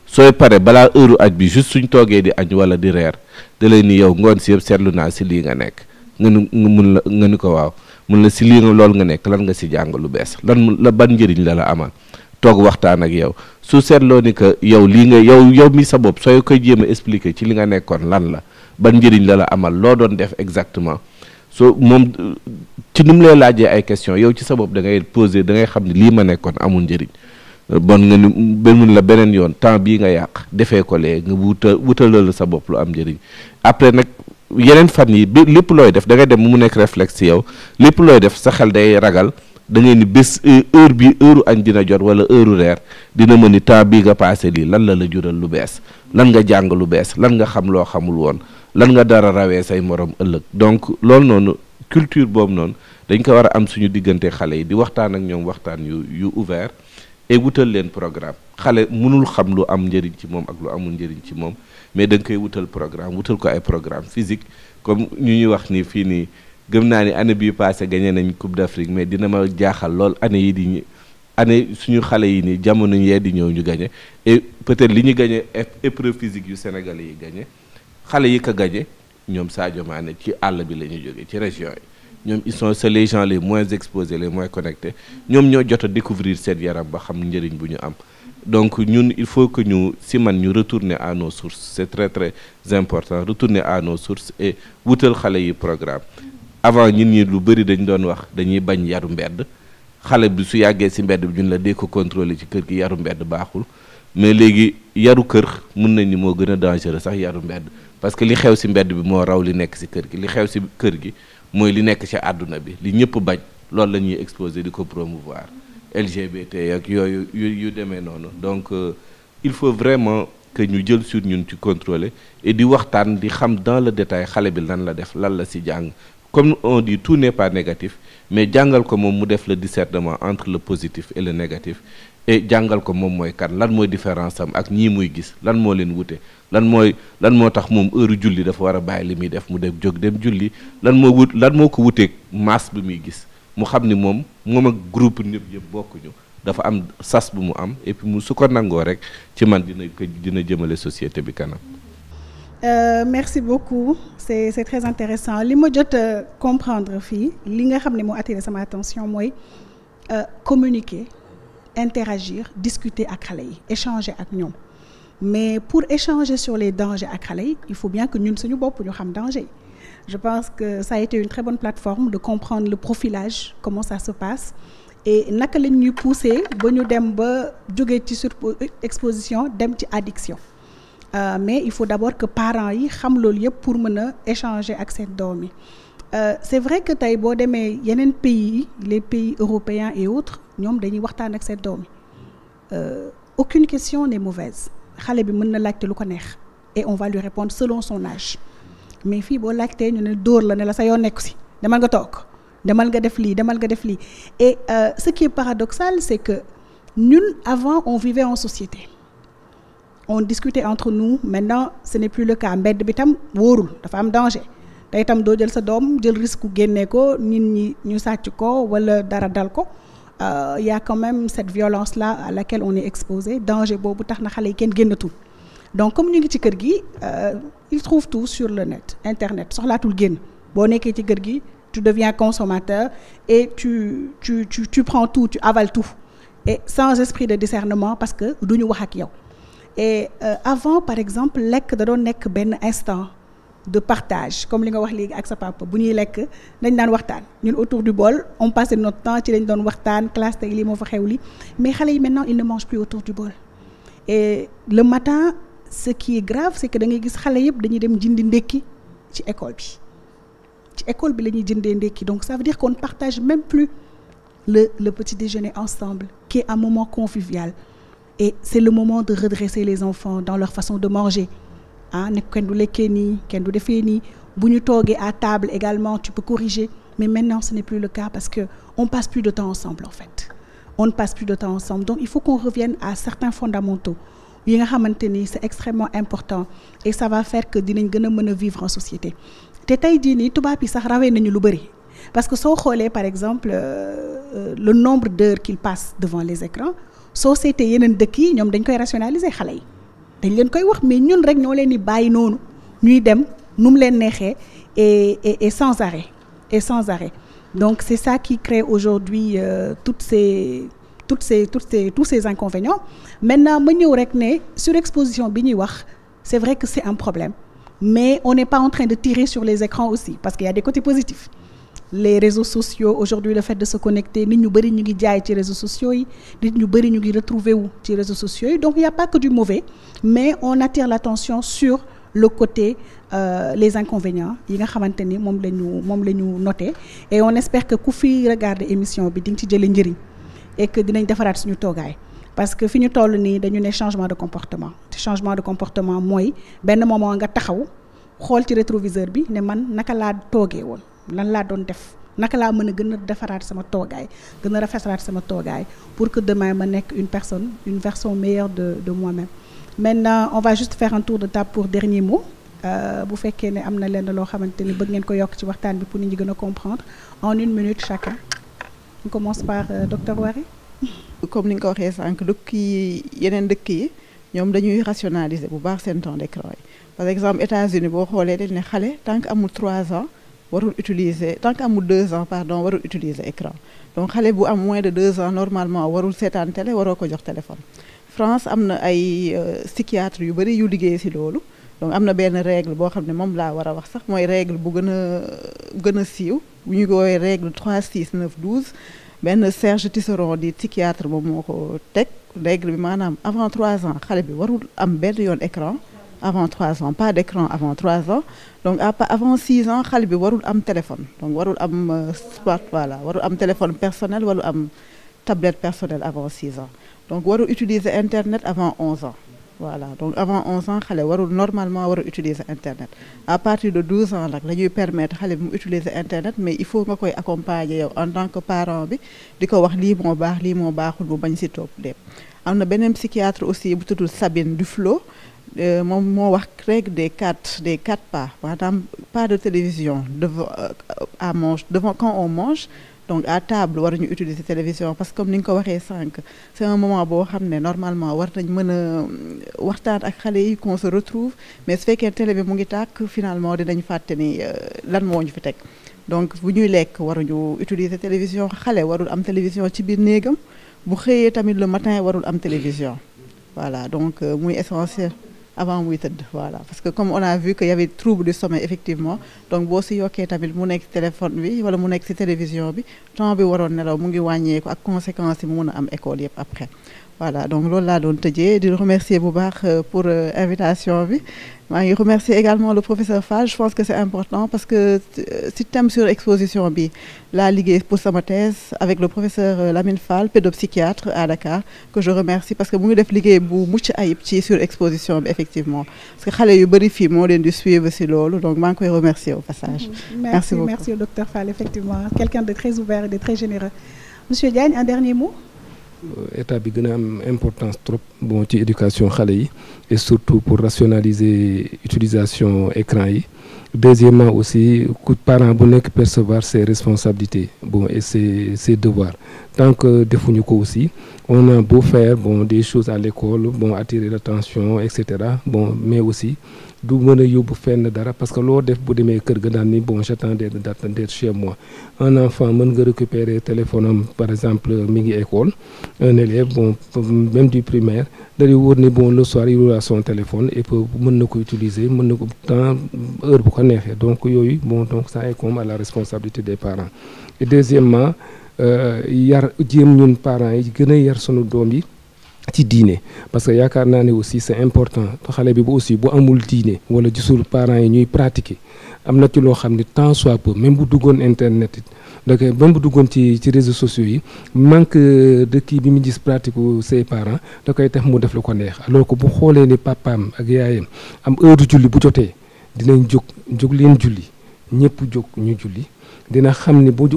sooy pare balaa heure aj bi juste suñ toogee di añ wala di reer da lay ni yow ngoon si yëpp seetlu naa si lii nga nekk nga ni ko waaw mun la si lii nga loolu nga nekk lan nga si jàng lu bees lan la ban njëriñ la amal toog waxtaan ak yow su seetloo ni que yow lii nga yow mi sa bopp sooy koy jéem a expliquer ci li nga nekkoon lan la ban njëriñ la amal loo doon def exactement so moom ci ni mu lay laajee ay question yow ci sa bopp da ngay poser da ngay xam ne lii ma nekkoon amul njëriñ bon nga ni benn la beneen yoon temps bii nga yàq defee ko lee nga wutalal sa bopp lu am njëriñ après nag yeneen fan yi bi lépp looy def da ngay dem mu nekk réflexe ci yow lépp looy def sa xel day ragal da ngay ni bés heure añ dina jot wala heure reer dina mën ni temps bii nga passé lii lan la jural lu bees lan nga jàng lu bees lan nga xam loo xamul woon lan nga dara rawee say morom ëllëg donc loolu noonu culture boobu noonu dañ ko war a am suñu diggante xale yi di waxtaan ak ñoom waxtaan yu ouvert et wutal leen programme xale mënul xam lu am njëriñ ci moom ak lu amul njëriñ ci moom mais da nga koy wutal programme wutal ko ay programme physique comme ñu ñuy wax ni fii nii gëm naa ni année bii passé gagné nañ Coupe d'Afrique mais dina ma jaaxal lool année suñu xale yi nii jamono yee di ñëw ñu gagné et peut-être li ñu gagné épreuve physique yu Sénégalais yi gagné xale yi ko gagné ñoom Sadio Mané ci àll bi la ñu jógee ci région yi ñoom c'est les gens les moins exposés les moins connectés ñoom ñoo jot a découvrir seen yaram ba xam njëriñ bu ñu am donc ñun il faut que ñu retourner à nos sources c'est très très important retourner à nos sources et wutal xale yi programme avant ñi lu bëri dañ doon wax dañuy bañ yaru mbedd xale bi su yàggee ci mbedd bi ñun la dee ko contrôler ci kër gi yaru mbedd baaxul mais léegi yaru kër mën nañ ni moo gën a dangereux sax yaru mbedd parce que li xew ci mbedd bi moo raw li nekk ci kër gi li xew ci kër gi mooy li nekk ci àdduna bi li ñëpp bañ loolu la ñuy exposer di ko promouvoir LGBT ak yooyu yu demee noonu donc il faut vraiment que ñu jël sur ñun ci contrôler et di waxtaan di xam dans le détail xale bi lan la def lan la ci jàng comme on dit tout n'est pas négatif mais jàngal ko moom mu def le discernement entre le positif et le négatif et jàngal ko moom mooy kan lan mooy différence am ak ñii muy gis lan moo leen wute lan moo tax moom heure julli dafa war a bàyyi li muy def mu dem jóg dem julli lan moo ko wuteeg masse bi muy gis mu xam ni moom ak groupe ñëpp yëpp bokkuñu dafa am sas bu mu am et puis su ko nangoo rek ci man dina jëmale société bi kanam. Merci beaucoup c'est très intéressant li ma jot a comprendre fii li nga xam ne moo attiré sama attention mooy communiquer interagir discuter ak xale yi échanger ak ñoom mais pour échanger sur les dangers ak xale yi il faut bien que ñun suñu bopp ñu xam danger je pense que ça a été une très bonne plateforme de comprendre le profilage comment ça se passe et naka lañ ñuy pousser ba ñu dem ba jógee ci surexposition dem ci addiction mais il faut d'abord que parents yi xam loolu yëpp pour mën a échanger ak seen doom yi c'est vrai que tey boo demee yeneen pays les pays européens et autres ñoom dañuy waxtaan ak seen doom yi aucune question n'est mauvaise xale bi mën na laajte lu ko neex et on va lui répondre selon son âge mais fii boo laajtee ñu ne dóor la ne la sa yoon nekku si demal nga toog demal nga def lii demal nga def lii et ce qui est paradoxal c'est que ñun avant on vivait en société on discutait entre nous maintenant ce n'est plus le cas mbedd bi tam wóorul dafa am danger tey tam doo jël sa doom jël risque génne ko nit ñi ñu sàcc ko wala dara dal ko y a quand même cette violence là à laquelle on est exposé danger boobu tax na xale yi kenn génnatul donc comme ñu ngi ci kër gi ils trouvent tout sur le net internet soxlaatul génn boo nekkee ci kër gi tu deviens consommateur et tu prends tout tu avales tout et sans esprit de discernement parce que duñu wax ak yow et avant par exemple lekk da doon nekk benn instant de partage comme li nga wax léegi ak sa papa bu ñuy lekk dañ daan waxtaan ñun autour du bol on passait notre temps ci lañ doon waxtaan classe tey lii moo fa xew li mais xale yi maintenant ils ne mangent plus autour du bol et le matin ce qui est grave c'est que da ngay gis xale yëpp dañuy dem jëndi ndékki ci école bi ci école bi la ñuy jëndee ndékki donc ça veut dire qu'on ne partage même plus le petit déjeuner ensemble qui est un moment convivial et c'est le moment de redresser les enfants dans leur façon de manger ne kenn du lekkee nii kenn du defee nii bu ñu toogee à table également tu peux corriger mais maintenant ce n'est plus le cas parce que on passe plus de temps ensemble en fait on ne passe plus de temps ensemble donc il faut qu'on revienne à certains fondamentaux yi nga xamante ni c'est extrêmement important et ça va faire que dinañ gën a mën a vivre en société te tey jii nii tubaab yi sax rawee nañu lu bëri parce que soo xoolee par exemple le nombre d'heures qu'ils passent devant les écrans soo seetee yeneen dëkk yi ñoom dañ koy rationaliser xale yi dañ leen koy wax mais ñun rek ñoo leen di bàyyi noonu ñuy dem nu mu leen neexee et sans arrêt donc c'est ça qui crée aujourd'hui tous ces inconvénients maintenant ma ñëw rek ne surexposition bi ñuy wax c'est vrai que c'est un problème mais on n'est pas en train de tirer sur les écrans aussi parce qu'il y a des côtés positifs les réseaux sociaux aujourd'hui le fait de se connecter nit ñu bëri ñu ngi jaay ci réseaux sociaux yi nit ñu bëri ñu ngi retrouver wu ci réseaux sociaux yi donc il y a pas que du mauvais mais on attire l'attention sur le côté les inconvénients yi nga xamante ni moom la ñu noté et on espère que ku fi regarder émission bi di nga ci jëlee njëriñ et que dinañ defaraat suñu toogaay parce que fi ñu toll nii dañu ne changement de comportement mooy benn moment nga taxaw xool ci rétroviseur bi ne man naka laa toogee woon lan laa doon def naka laa mën a gën a defaraat sama toogaay gën a rafetalaat sama toogaay pour que demain ma nekk une version meilleure de moi-même maintenant on va juste faire un tour de table pour dernier mot bu fekkee ne am na lenn loo xamante ni bëgg ngeen ko yokk ci waxtaan bi pour nit ñi gën a comprendre en 1 minute chacun on commence par docteur Wari. comme ni nga ko waxee sànq yeneen dëkk yi ñoom dañuy rationaliser bu baax seen temps d'écran yi par exemple États-Unis boo xoolee dañ ne xale tant que amul 3 ans warul utiliser tant que amul 2 ans warul utiliser écran donc xale bu am moins de 2 ans normalement warul seetaan télé waroo ko jox téléphone. France am na ay psychiatre yu bari yu liggéey ci loolu donc am na benn règle boo xam ne moom laa war a wax sax mooy règle bu gën a siiw bu ñu koy règle 3 6 9 12 benn Serge Tisseron di psychiatre moom moo ko teg règle bi maanaam avant 3 ans xale bi warul am benn yoon écran avant 3 ans pas d'écran avant 3 ans donc avant 6 ans xale bi warul am téléphone donc warul am warul am téléphone personnel warul am tablette personnelle avant 6 ans donc warul utiliser internet avant 11 ans voilà donc avant 11 ans xale normalement warul utiliser internet à partir de 12 ans nag la ñuy permettre xale bi mu utiliser internet mais il faut nga koy accompagner yow en tant que parent bi di ko wax lii moo baax lii moo baaxul bu bañ ci topp lépp. am na beneen psychiatre aussi bu tudd Sabine Duflo moom moo wax règle des 4 pas maanaam pas de télévision devant quand on mange. donc à table waruñu utiliser télévision parce que comme ni nga ko waxee sànq c'est un moment boo xam ne normalement war nañ mën a waxtaan ak xale yi qu'on se retrouve mais su fekkee télé bi mu ngi tàkk finalement dinañ fàtte ni lan moo ñu fi teg donc bu ñuy lekk waruñu utiliser télévision xale warul am télévision ci biir néegam bu xëyee tamit le matin warul am télévision voilà donc muy essentiel avant muy tëdd voilà parce que comme on a vu que y avait trouble du sommeil effectivement donc boo si yokkee tamit mu nekk téléphone bi wala mu nekk ci télévision bi temps bi waroon nelaw mu ngi wàññeeku ak conséquences yi mu mun a am école yëpp après voilà donc loolu laa doon tëjee di remercier bu baax pour invitation bi maa ngi remercier également le professeur Fall. Je pense que c'est important parce que si thème sur exposition bi laa liggéey pour sama thèse avec le professeur Lamine Fall, pédopsychiatre à Dakar, que je remercie parce que mu ngi def liggéey bu mucc ayib ci sur exposition bi effectivement parce que xale yu bëri fii moo leen di suivre si loolu donc maa ngi koy remercier au passage. Merci beaucoup. Merci au docteur Fall, effectivement quelqu'un de très ouvert et de très généreux. Monsieur Diagne, un dernier mot. État bi gën a am importance trop bon ci éducation xale yi et surtout pour rationaliser utilisation écran yi. Deuxièmement aussi ku parent bu nekk percevoir ses responsabilités bon et ses devoirs tant que defuñu ko aussi on a beau faire bon des choses à l'école bon attirer l'attention et cetera bon mais aussi du mën a yóbbu fenn dara parce que loo def bu demee kër ga daan ni bon j'attends d'être chez moi. Un enfant mën nga récupérer téléphone am par exemple mi ngi école un élève bon même du primaire dañuy wóor ni bon le soir il aura son téléphone et puis mën na ko utiliser mën na ko temps heure bu ko neexee donc yooyu bon donc ça incombe à la responsabilité des parents. Et deuxièmement yar jéem ñun parents yi gën a yar sunu doom yi ci diine parce que yaakaar naa ne aussi c'est important xale bi bu aussi bu amul diine wala gisul parents yi ñuy pratiquer am na ci loo xam ne tant soit peu même bu duggoon internet it donc même bu duggoon ci réseaux sociaux yi manque de kii bi mu gis pratique ses parents da koy tax mu def lu ko neex alors que bu xoolee ni papaam ak yaayam am heure julli bu jotee dinañ jóg leen julli ñëpp jóg ñu julli dina xam ni bu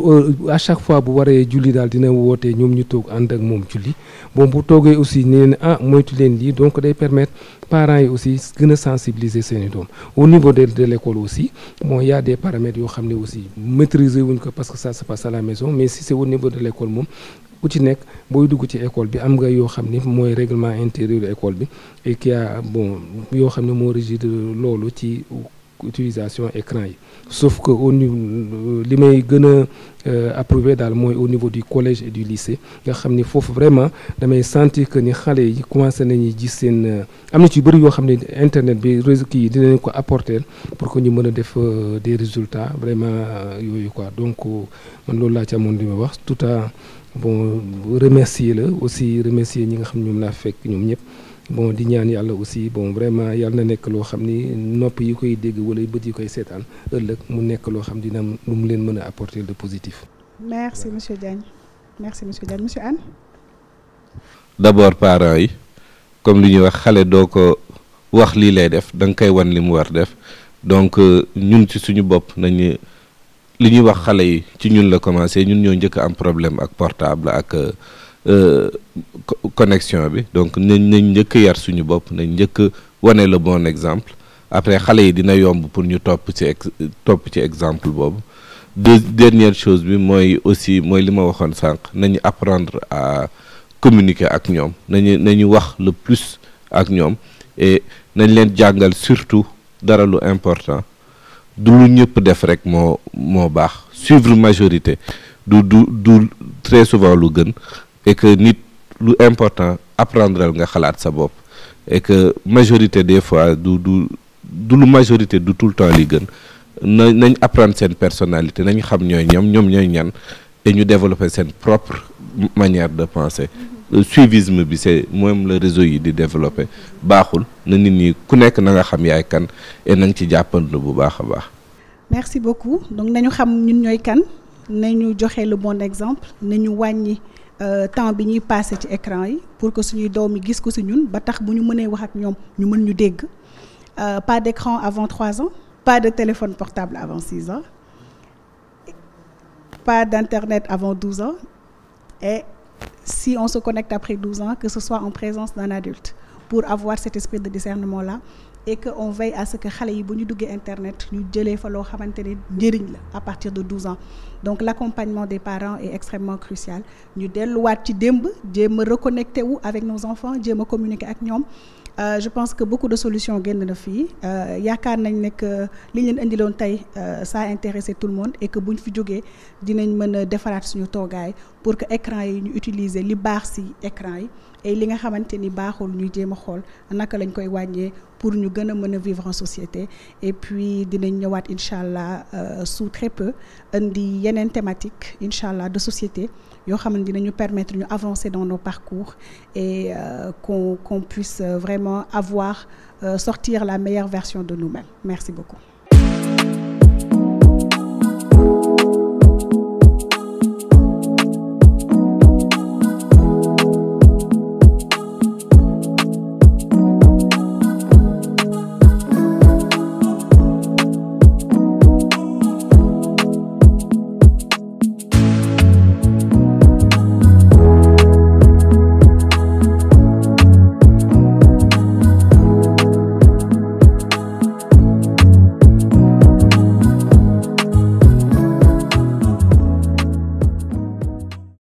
à chaque fois bu waree julli daal dina wootee ñoom ñu toog ànd ak moom julli bon bu toogee aussi nee na moytu leen lii donc day permettre parents yi aussi gën a sensibiliser seeni doom au niveau de l'école aussi bon il y a des paramètres yoo xam ne aussi maîtriser wuñ ko parce que ça se passe à la maison mais si c'est au niveau de l'école moom ku ci nekk booy dugg ci école bi am nga yoo xam ni mooy règlement intérieur de école bi et qui a bon yoo xam ne moo régir loolu ci utilisation écran yi sauf que au niveau li may gën a approuvé daal mooy au niveau du collège et du lycée nga xam ni foofu vraiment damay sentir que ni xale yi commencé nañuy gis seen am na ci bëri yoo xam ne internet bi réseau kii dinañ ko apporter pour que ñu mën a def des résultats vraiment yooyu quoi donc man loolu laa ci amoon li ma wax tout à bon remercier la aussi remercier ñi nga xam ñoom laa fekk ñoom ñëpp bon di ñaan yàlla aussi bon vraiment yàlla na nekk loo xam ni nopp yi koy dégg wala bët yi koy seetaan ëllëg mu nekk loo xam dina lu mu leen mën a apporter de positif. Merci monsieur Diagne. Merci monsieur Diagne. Monsieur Anne. D'abord parents yi comme li ñuy wax xale doo ko wax lii lay def da nga koy wan li mu war def donc ñun ci suñu bopp nañu li ñuy wax xale yi ci ñun la commencé ñun ñoo njëkk am problème ak portable ak connexion bi donc nañ njëkk yar suñu bopp nañ njëkk wane le bon exemple après xale yi dina yomb pour ñu topp ci exemple boobu. Dernière chose bi mooy aussi mooy li ma waxoon sànq nañu apprendre à communiquer ak ñoom nañu wax le plus ak ñoom et nañ leen jàngal surtout dara lu important du lu ñëpp def rek moo baax suivre majorité du très souvent lu gën et que nit lu important apprendre nga xalaat sa bopp et que majorité des fois du lu majorité du tout le temps li gën nañ apprendre seen personnalité nañ xam ñooy ñoom ñooy ñan et ñu développer seen propre manière de penser suivisme bi c'est moom le réseau yi di développer baaxul na nit ñi ku nekk na nga xam yaay kan et nañ ci jàppandoo bu baax a baax. Merci beaucoup donc nañu xam ñun ñooy kan nañu joxe le bon exemple nañu wàññi temps bi ñuy passé ci écran yi pour que suñuy doom yi gis ko ci ñun ba tax bu ñu mënee wax ak ñoom ñu mën ñu dégg pas d'écran avant 3 ans pas de téléphone portable avant 6 ans pas d'internet avant 12 ans et si on se connecte après 12 ans que ce soit en présence d'un adulte pour avoir cet esprit de discernement là et que on veille à ce que xale yi bu ñu duggee internet ñu jëlee fa loo xamante ne njëriñ la à partir de 12 ans donc l'accompagnement des parents est extrêmement crucial ñu delluwaat ci démb jéem a reconnecter wu avec nos enfants jéem a communiquer ak ñoom je pense que beaucoup de solutions génn na fii yaakaar nañ ne que li ñu leen indiloon tey ça a intéressé tout le monde et que buñ fi jógee dinañ mën a defaraat suñu toogaay pour que écran yi ñu utiliser li baax ci écran yi et li nga xamante ni baaxul ñu jéem a xool naka lañ koy wàññee pour ñu gën a mën a vivre en société et puis dinañ ñëwaat incha allah sous très peu indi yeneen thématique incha allah de société yoo xam ne dinañu permettre ñu avancer dans nos parcours et qu'on puisse vraiment sortir la meilleure version de nous-mêmes. Merci beaucoup.